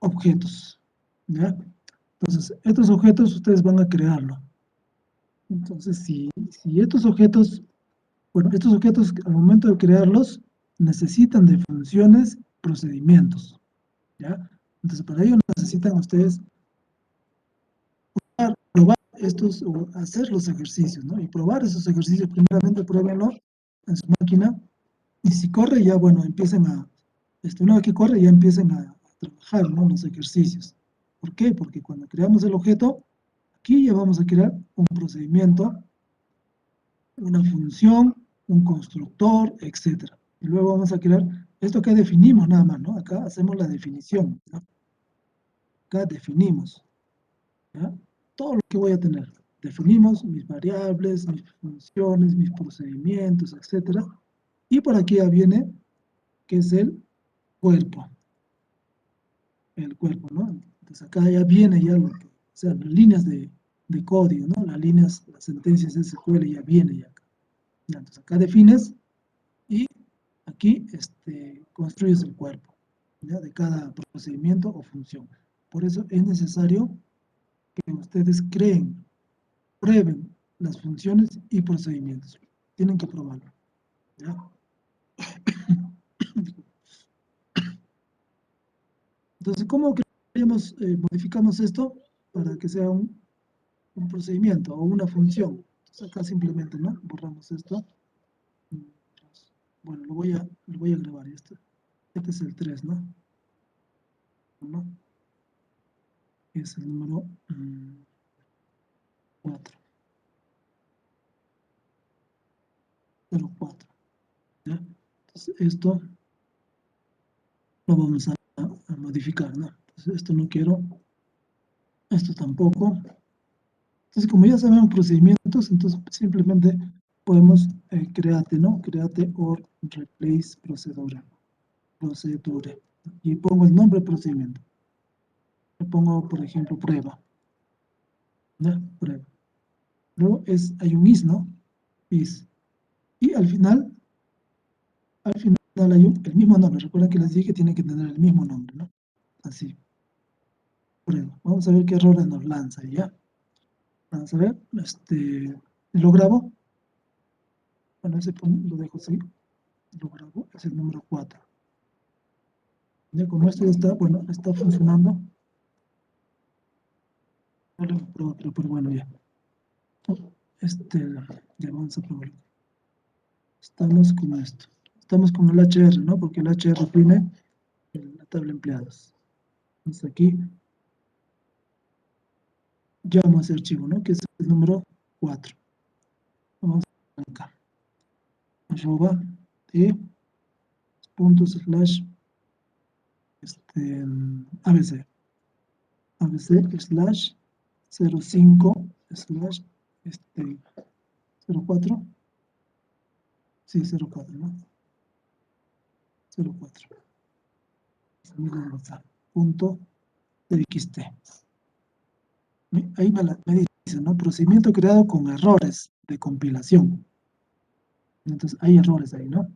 objetos, ¿ya? Entonces, estos objetos ustedes van a crearlo. Entonces, si estos objetos, bueno, estos objetos al momento de crearlos necesitan de funciones, procedimientos, ¿ya? Entonces, para ello necesitan ustedes probar estos, o hacer los ejercicios, ¿no? Y probar esos ejercicios, primeramente pruébenlo en su máquina, y si corre ya, bueno, empiecen a, una vez que corre ya empiecen a trabajar, ¿no? Los ejercicios. ¿Por qué? Porque cuando creamos el objeto, aquí ya vamos a crear un procedimiento, una función, un constructor, etcétera. Y luego vamos a crear esto que definimos nada más, ¿no? Acá hacemos la definición, ¿no? Acá definimos, ¿ya? Todo lo que voy a tener. Definimos mis variables, mis funciones, mis procedimientos, etcétera. Y por aquí ya viene, que es el cuerpo. El cuerpo, ¿no? Entonces acá ya viene ya lo que, o sea, las líneas de código, ¿no? Las líneas, las sentencias SQL ya viene ya acá. Ya, entonces acá defines y aquí construyes el cuerpo, ¿ya? De cada procedimiento o función. Por eso es necesario que ustedes creen, prueben las funciones y procedimientos. Tienen que probarlo, ¿ya? Entonces, ¿cómo modificamos esto para que sea un procedimiento o una función? Entonces, acá simplemente, ¿no? Borramos esto. Bueno, lo voy a grabar. Este es el 3, ¿no? ¿No? Es el número 4. 04. ¿Ya? Entonces, esto lo vamos a modificar, ¿no? Entonces, esto no quiero. Esto tampoco. Entonces, como ya sabemos procedimientos, entonces simplemente podemos create, ¿no? Create or replace procedure. Y pongo el nombre del procedimiento. Le pongo, por ejemplo, prueba. ¿Ya? Prueba. Luego hay un is, ¿no? Is. Y al final hay el mismo nombre. Recuerden que les dije que tiene que tener el mismo nombre, ¿no? Así. Prueba. Vamos a ver qué errores nos lanza, ¿ya? Vamos a ver. ¿Lo grabo? Bueno, ese lo dejo así. Lo grabo. Es el número 4. Ya como esto ya está, bueno, está funcionando. Pero bueno, ya. Ya vamos a probarlo. Estamos con esto. Estamos con el HR, ¿no? Porque el HR tiene la tabla de empleados. Entonces aquí llamo a ese archivo, ¿no? Que es el número 4. Vamos acá. Arroba y punto slash ABC. ABC slash 05 slash 04. Sí, 04, ¿no? 04. Punto txt. Ahí me dice, ¿no? Procedimiento creado con errores de compilación. Entonces, hay errores ahí, ¿no?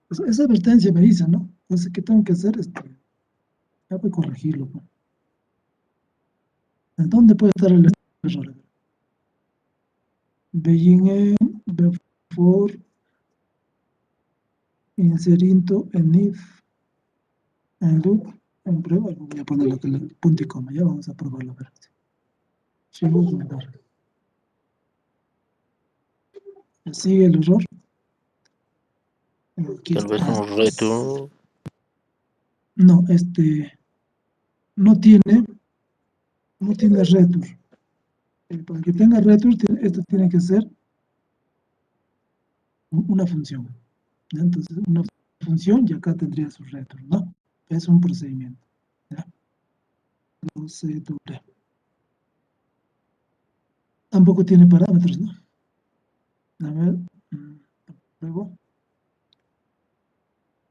Pues esa advertencia me dice, ¿no? Entonces, ¿qué tengo que hacer? Ya voy a corregirlo, ¿no? ¿En dónde puede estar el error? Begin before inserinto en if en loop en prueba. Voy a poner lo que el punto y coma. Ya vamos a probarlo. A ver. Sigue el error. Aquí Tal vez está. un reto. No, no tiene return. Para que tenga return, esto tiene que ser una función. ¿Ya? Entonces, una función y acá tendría su return, ¿no? Es un procedimiento. ¿Ya? Procedure. Tampoco tiene parámetros, ¿no? A ver, luego.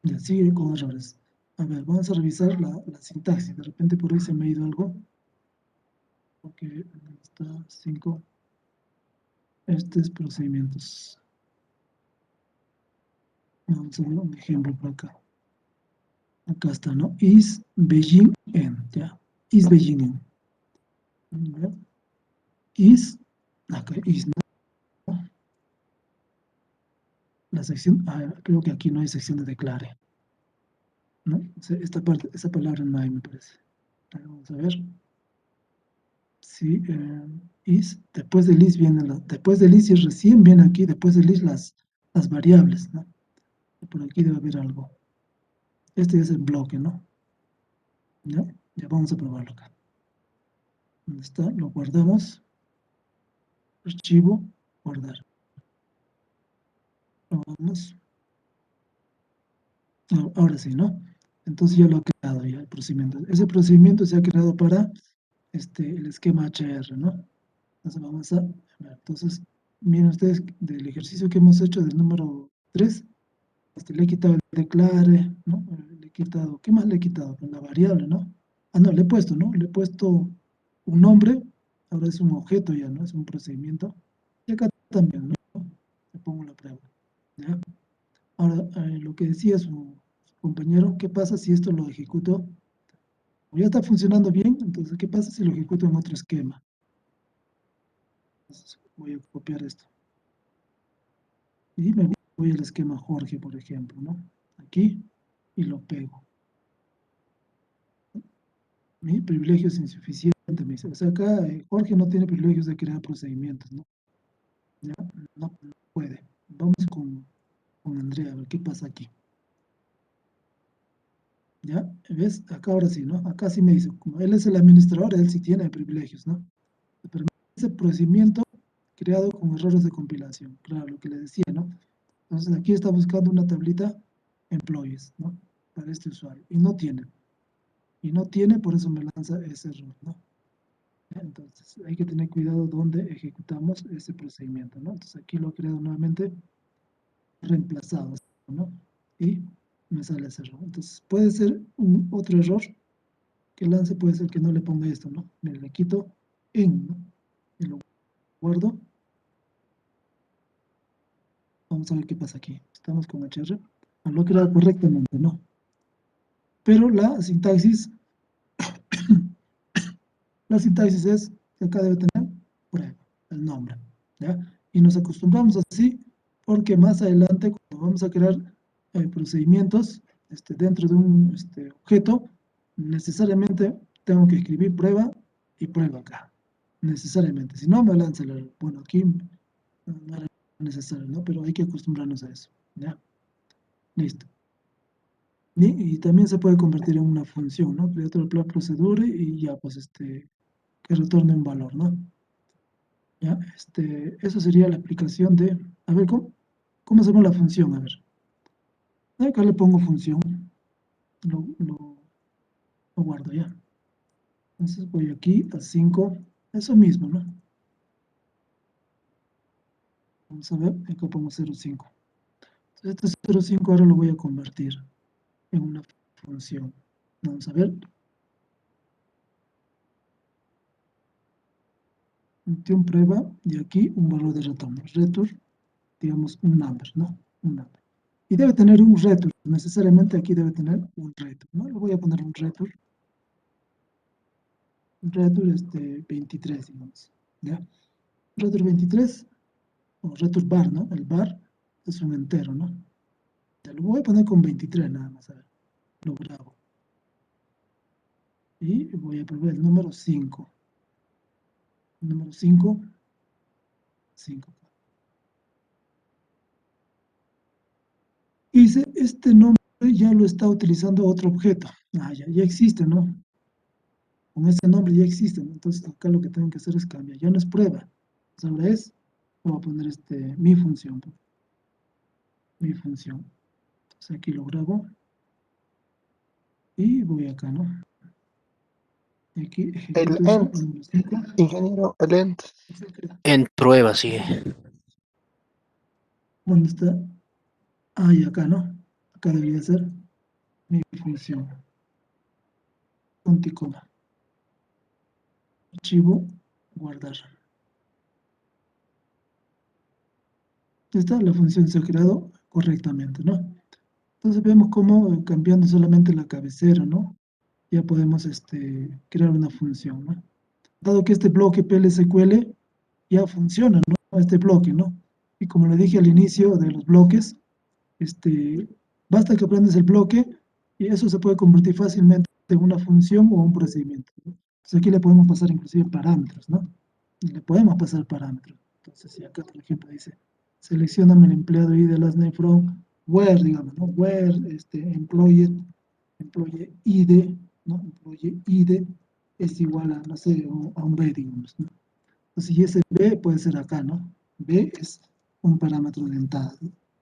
Ya sigue con errores. A ver, vamos a revisar la sintaxis. De repente por ahí se me ha ido algo. Porque está 5. Este es procedimientos. Vamos a ver un ejemplo por acá. Acá está, ¿no? Is Beijing en, ¿ya? Is Beijing en. ¿Ya? Is, acá is, ¿no? La sección, creo que aquí no hay sección de declare. ¿No? Esta parte, esa palabra no hay, me parece. Vamos a ver. Sí, is, después del is viene después del is y recién viene aquí, después del is las variables, ¿no? Por aquí debe haber algo. Este es el bloque, ¿no? ¿Ya? Ya vamos a probarlo acá. ¿Dónde está? Lo guardamos. Archivo, guardar. Vamos. Ahora sí, ¿no? Entonces ya lo ha creado ya el procedimiento. Ese procedimiento se ha creado para el esquema HR, ¿no? Entonces vamos a ver. Entonces, miren ustedes del ejercicio que hemos hecho del número 3, le he quitado el declare, ¿no? Le he quitado, ¿qué más le he quitado? Pues la variable, ¿no? Ah, no, le he puesto, ¿no? Le he puesto un nombre, ahora es un objeto ya, ¿no? Es un procedimiento. Y acá también, ¿no? Le pongo la prueba, ¿ya? Ahora, lo que decía su compañero, ¿qué pasa si esto lo ejecuto? Ya está funcionando bien, entonces, ¿qué pasa si lo ejecuto en otro esquema? Entonces, voy a copiar esto. Y me voy al esquema Jorge, por ejemplo, ¿no? Aquí, y lo pego. Mi privilegio es insuficiente, me dice. O sea, acá Jorge no tiene privilegios de crear procedimientos, ¿no? ¿Ya? No puede. Vamos con Andrea, a ver qué pasa aquí. ¿Ya? ¿Ves? Acá ahora sí, ¿no? Acá sí me dice, como él es el administrador, él sí tiene privilegios, ¿no? Pero ese procedimiento creado con errores de compilación, claro, lo que le decía, ¿no? Entonces aquí está buscando una tablita employees, ¿no? Para este usuario, y no tiene. Y no tiene, por eso me lanza ese error, ¿no? Entonces hay que tener cuidado donde ejecutamos ese procedimiento, ¿no? Entonces aquí lo he creado nuevamente reemplazado, ¿no? Y me sale ese error. Entonces puede ser otro error que lance, puede ser que no le ponga esto, ¿no? Me le quito en, ¿no? Y lo guardo. Vamos a ver qué pasa aquí. Estamos con HR. Lo he creado correctamente, ¿no? Pero la sintaxis es que acá debe tener prueba, el nombre, ¿ya? Y nos acostumbramos así porque más adelante, cuando vamos a crear procedimientos dentro de un objeto, necesariamente tengo que escribir prueba y prueba acá. Necesariamente. Si no, me lanza el error. Bueno, aquí no era necesario, ¿no? Pero hay que acostumbrarnos a eso, ¿ya? Listo. Y también se puede convertir en una función, ¿no? Creator plan procedure y ya, pues, que retorne un valor, ¿no? Ya, eso sería la aplicación de, a ver, ¿cómo hacemos la función? A ver, acá le pongo función, lo guardo ya. Entonces voy aquí a 5, eso mismo, ¿no? Vamos a ver, acá pongo 0,5. Entonces este 0,5 ahora lo voy a convertir en una función. Vamos a ver. Función prueba, y aquí un valor de retorno. Return, digamos, un number, ¿no? Un number. Y debe tener un return, necesariamente aquí debe tener un return, ¿no? Le voy a poner un return. Return 23, digamos, ¿ya? Return 23, o return bar, ¿no? El bar es un entero, ¿no? Ya lo voy a poner con 23 nada más, a ver. Lo grabo. Y voy a probar el número 5. El número 5, 5. Y este nombre ya lo está utilizando otro objeto. Ah, ya existe, ¿no? Con ese nombre ya existe, ¿no? Entonces acá lo que tengo que hacer es cambiar. Ya no es prueba. Entonces ahora es, voy a poner mi función. Mi función. Entonces aquí lo grabo. Y voy acá, ¿no? Y aquí ejecuto El eso. end, ingeniero, el end. En prueba, sigue. ¿Dónde está? Ah, y acá, ¿no? Acá debería ser mi función. Punto y coma. Archivo, guardar. Esta la función se ha creado correctamente, ¿no? Entonces vemos cómo cambiando solamente la cabecera, ¿no? Ya podemos crear una función, ¿no? Dado que este bloque PLSQL ya funciona, ¿no? Este bloque, ¿no? Y como le dije al inicio de los bloques, basta que aprendas el bloque y eso se puede convertir fácilmente en una función o un procedimiento, ¿no? Entonces aquí le podemos pasar inclusive parámetros, ¿no? le podemos pasar parámetros. Entonces, si acá, por ejemplo, dice, seleccioname el empleado ID de last name from where, digamos, ¿no? Where, employee ID, ¿no? Employee ID es igual a, no sé, a un B, digamos, ¿no? Entonces, y ese B puede ser acá, ¿no? B es un parámetro de entrada,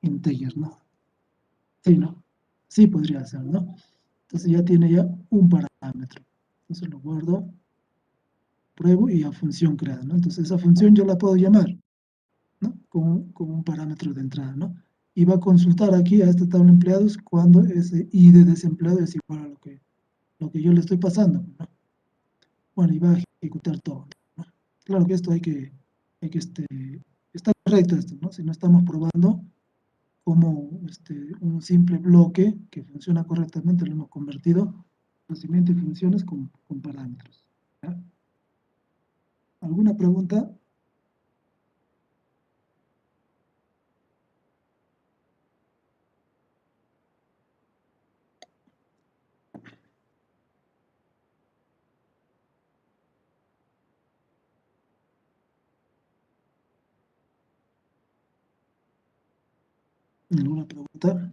integer, ¿no? Sí, ¿no? Sí podría ser, ¿no? Entonces ya tiene ya un parámetro. Entonces lo guardo, pruebo y a función creada, ¿no? Entonces esa función yo la puedo llamar, ¿no? Como un parámetro de entrada, ¿no? Y va a consultar aquí a esta tabla de empleados cuando ese ID de ese empleado es igual a lo que yo le estoy pasando, ¿no? Bueno, y va a ejecutar todo, ¿no? Claro que esto hay que está correcto esto, ¿no? Si no estamos probando como un simple bloque que funciona correctamente, lo hemos convertido procedimiento y funciones con parámetros, ¿ya? ¿Alguna pregunta? ¿Alguna pregunta?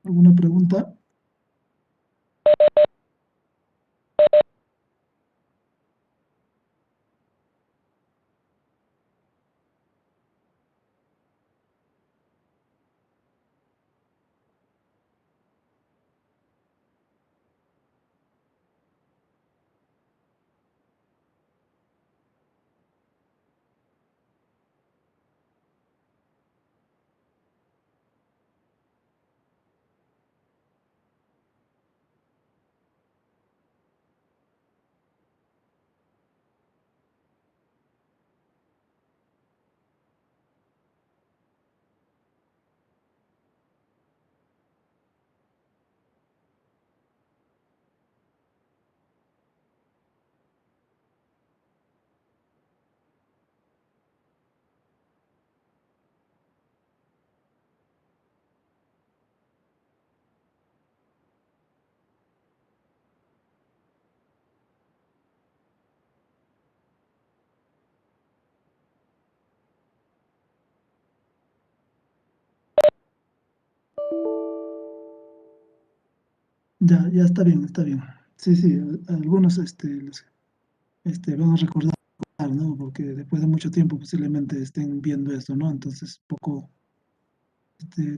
¿Alguna pregunta? Ya está bien, está bien. Sí, sí, algunos van a recordar, ¿no? Porque después de mucho tiempo posiblemente estén viendo esto, ¿no? Entonces, poco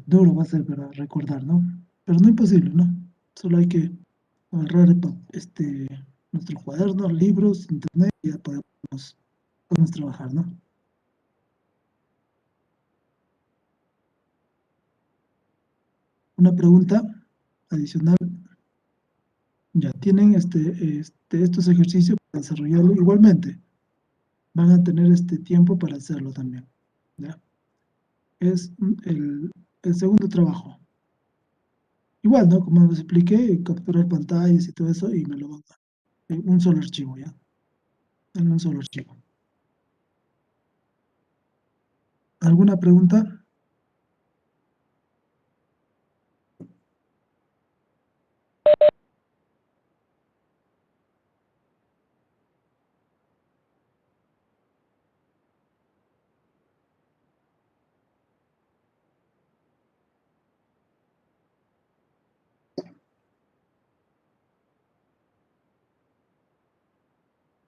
duro va a ser para recordar, ¿no? Pero no imposible, ¿no? Solo hay que agarrar nuestros cuadernos, libros, internet, y ya podemos trabajar, ¿no? Una pregunta adicional. Ya tienen estos ejercicios para desarrollarlo igualmente. Van a tener este tiempo para hacerlo también, ¿ya? Es el segundo trabajo. Igual, ¿no? Como les expliqué, capturar pantallas y todo eso, y me lo van a dar en un solo archivo, ¿ya? En un solo archivo. ¿Alguna pregunta?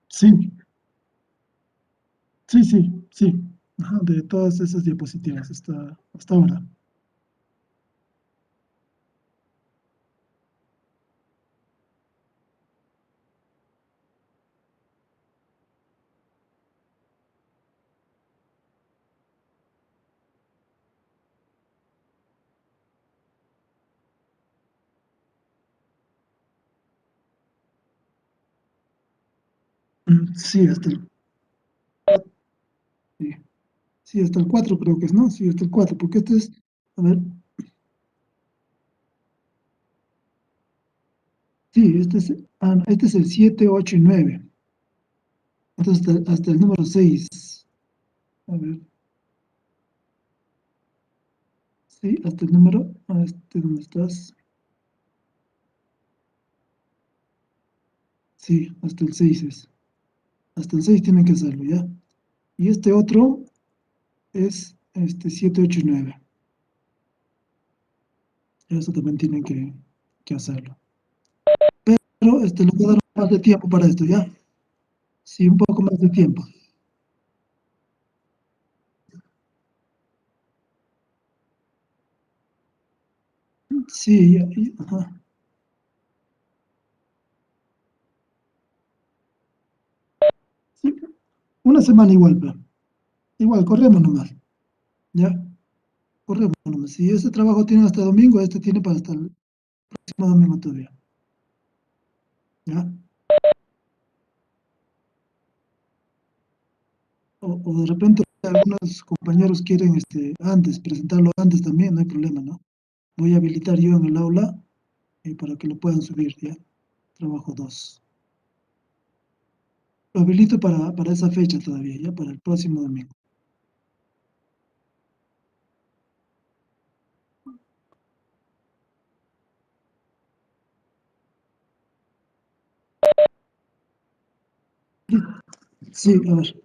Sí, sí, sí, sí. Ajá, de todas esas diapositivas hasta ahora. Sí, sí, sí, hasta el 4 creo que es, ¿no? Sí, hasta el 4 porque este es, a ver, sí, este es el 7, 8 y 9. Entonces hasta el número 6. A ver. Sí, hasta el número, ¿dónde estás? Sí, hasta el 6 es. Hasta el 6 tienen que hacerlo, ¿ya? Y este otro es 7, 8 y 9. Eso también tienen que hacerlo. Pero le voy a dar más de tiempo para esto, ¿ya? Sí, un poco más de tiempo. Sí, ajá. Sí, una semana igual, pero igual, corremos nomás, ¿ya? Corremos nomás. Si ese trabajo tiene hasta domingo, este tiene para hasta el próximo domingo todavía, ¿ya? O de repente algunos compañeros quieren presentarlo antes también, no hay problema, ¿no? Voy a habilitar yo en el aula para que lo puedan subir, ¿ya? Trabajo 2. Lo habilito para esa fecha todavía, ¿ya? Para el próximo domingo. Sí, a ver.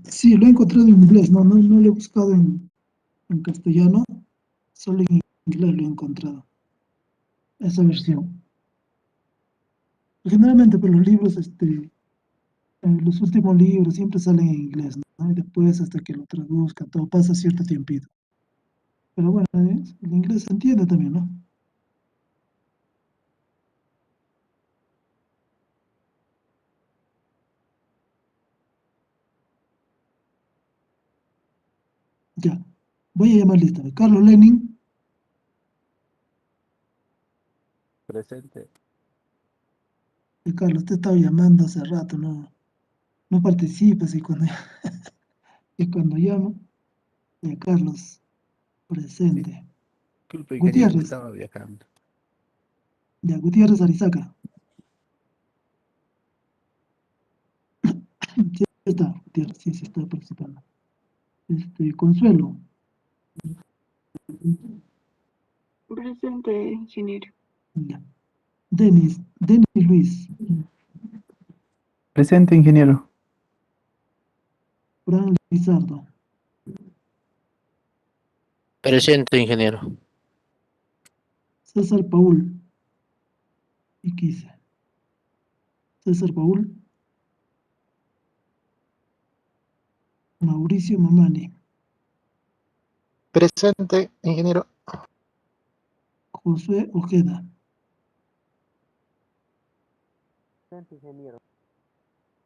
Sí, lo he encontrado en inglés, no lo he buscado en castellano, solo en inglés lo he encontrado, esa versión. Generalmente, por los libros, los últimos libros siempre salen en inglés, ¿no? Y después, hasta que lo traduzcan, todo pasa cierto tiempito. Pero bueno, el inglés se entiende también, ¿no? Ya, voy a llamar lista. Carlos Lenin, Presente. Carlos, te estaba llamando hace rato, no participas y cuando, y cuando llamo, Carlos, presente. Disculpe, ingeniero, Gutiérrez, estaba viajando. ya, Gutiérrez Arizaca. Sí está, Gutiérrez, sí, sí está participando. Consuelo, Presente, ingeniero. ya. Denis Luis, Presente, ingeniero. Fran Lizardo, Presente, ingeniero. César Paul, Iquiza. César Paul, Mauricio Mamani, Presente, ingeniero. Josué Ojeda, Presente, ingeniero.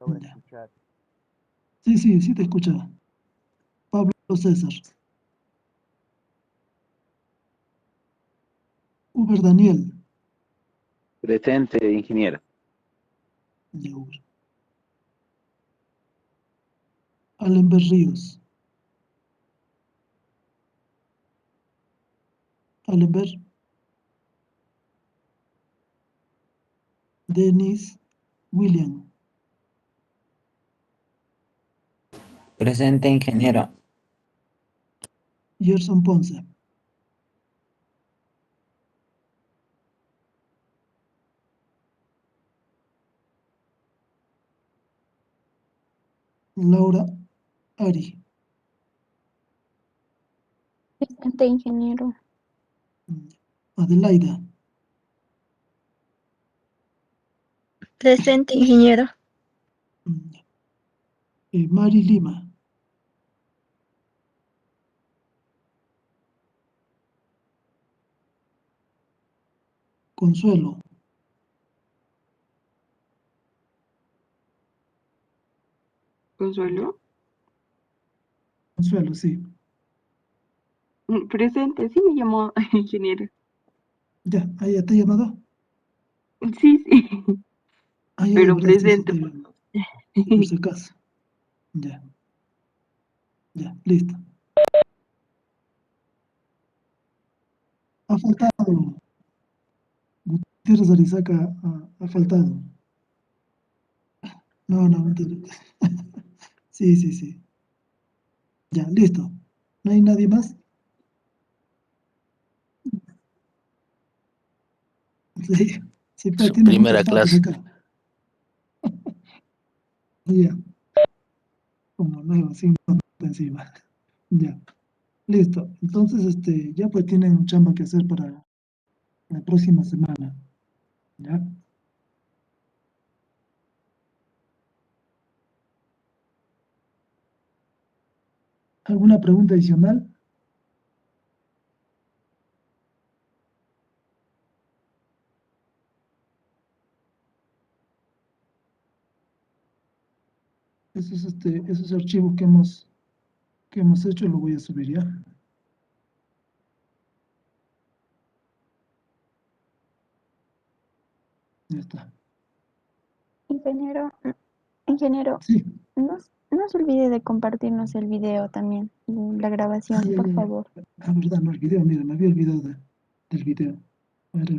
Logra ya. escuchar. Sí te escuchaba. Pablo César, Uber Daniel, Presente, ingeniero. ya Uber. Allenber Ríos, Allenber, Denis William, Presente, ingeniero. Gerson Ponce, Laura Ari, Presente, ingeniero. Adelaida, Presente, ingeniero. Mari Lima, Consuelo, Consuelo. Consuelo, sí. Presente, sí me llamó ingeniero. Ya, ahí ya te he llamado. Sí, sí, Ah, ya, de pero verdad, sí, sí, presente. te he llamado. Sí, por si acaso. Ya, ya, listo. ha faltado. Gutiérrez Arizaca ha faltado. No, no, mentira. Sí, sí, sí. Ya, listo. ¿No hay nadie más? Sí, sí, pero Su tiene muchos primera pasos clase. acá. Ya, como nuevo, sin nota encima. Ya, listo. Entonces, ya pues tienen chamba que hacer para la próxima semana. ¿Ya? ¿Alguna pregunta adicional? Esos archivos que hemos hecho, lo voy a subir ya. Ya está. Ingeniero, Sí, no se olvide de compartirnos el video también, la grabación, ya, por ya, ya. favor. Ah, verdad, no, el video, mira, me había olvidado del video. Ahora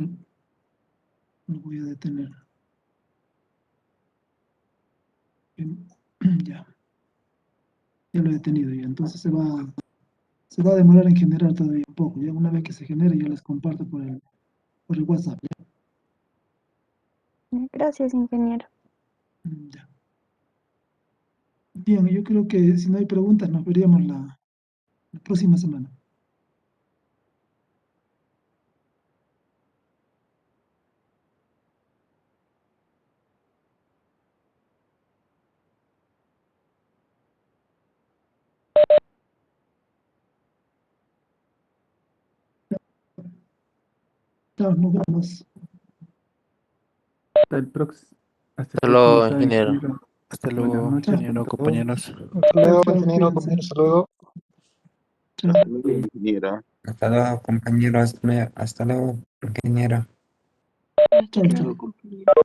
lo voy a detener. Bien, ya, ya lo he detenido ya. Entonces se va a demorar en generar todavía un poco. Ya una vez que se genere, yo les comparto por el WhatsApp. ¿Ya? Gracias, ingeniero. Ya. Bien, yo creo que si no hay preguntas, nos veríamos la próxima semana. Chao, nos vemos. Hasta Hasta el próximo luego, sábado, ingeniero. ingeniero. Hasta Buenas luego, noches. ingeniero, Hasta luego. compañeros. Hasta luego, Chao, ingeniero, cuídense. compañeros, hasta luego. Chao. Hasta luego, ingeniero. Hasta luego, compañeros. Hasta luego, ingeniero. Hasta Chao, luego, chao. compañero.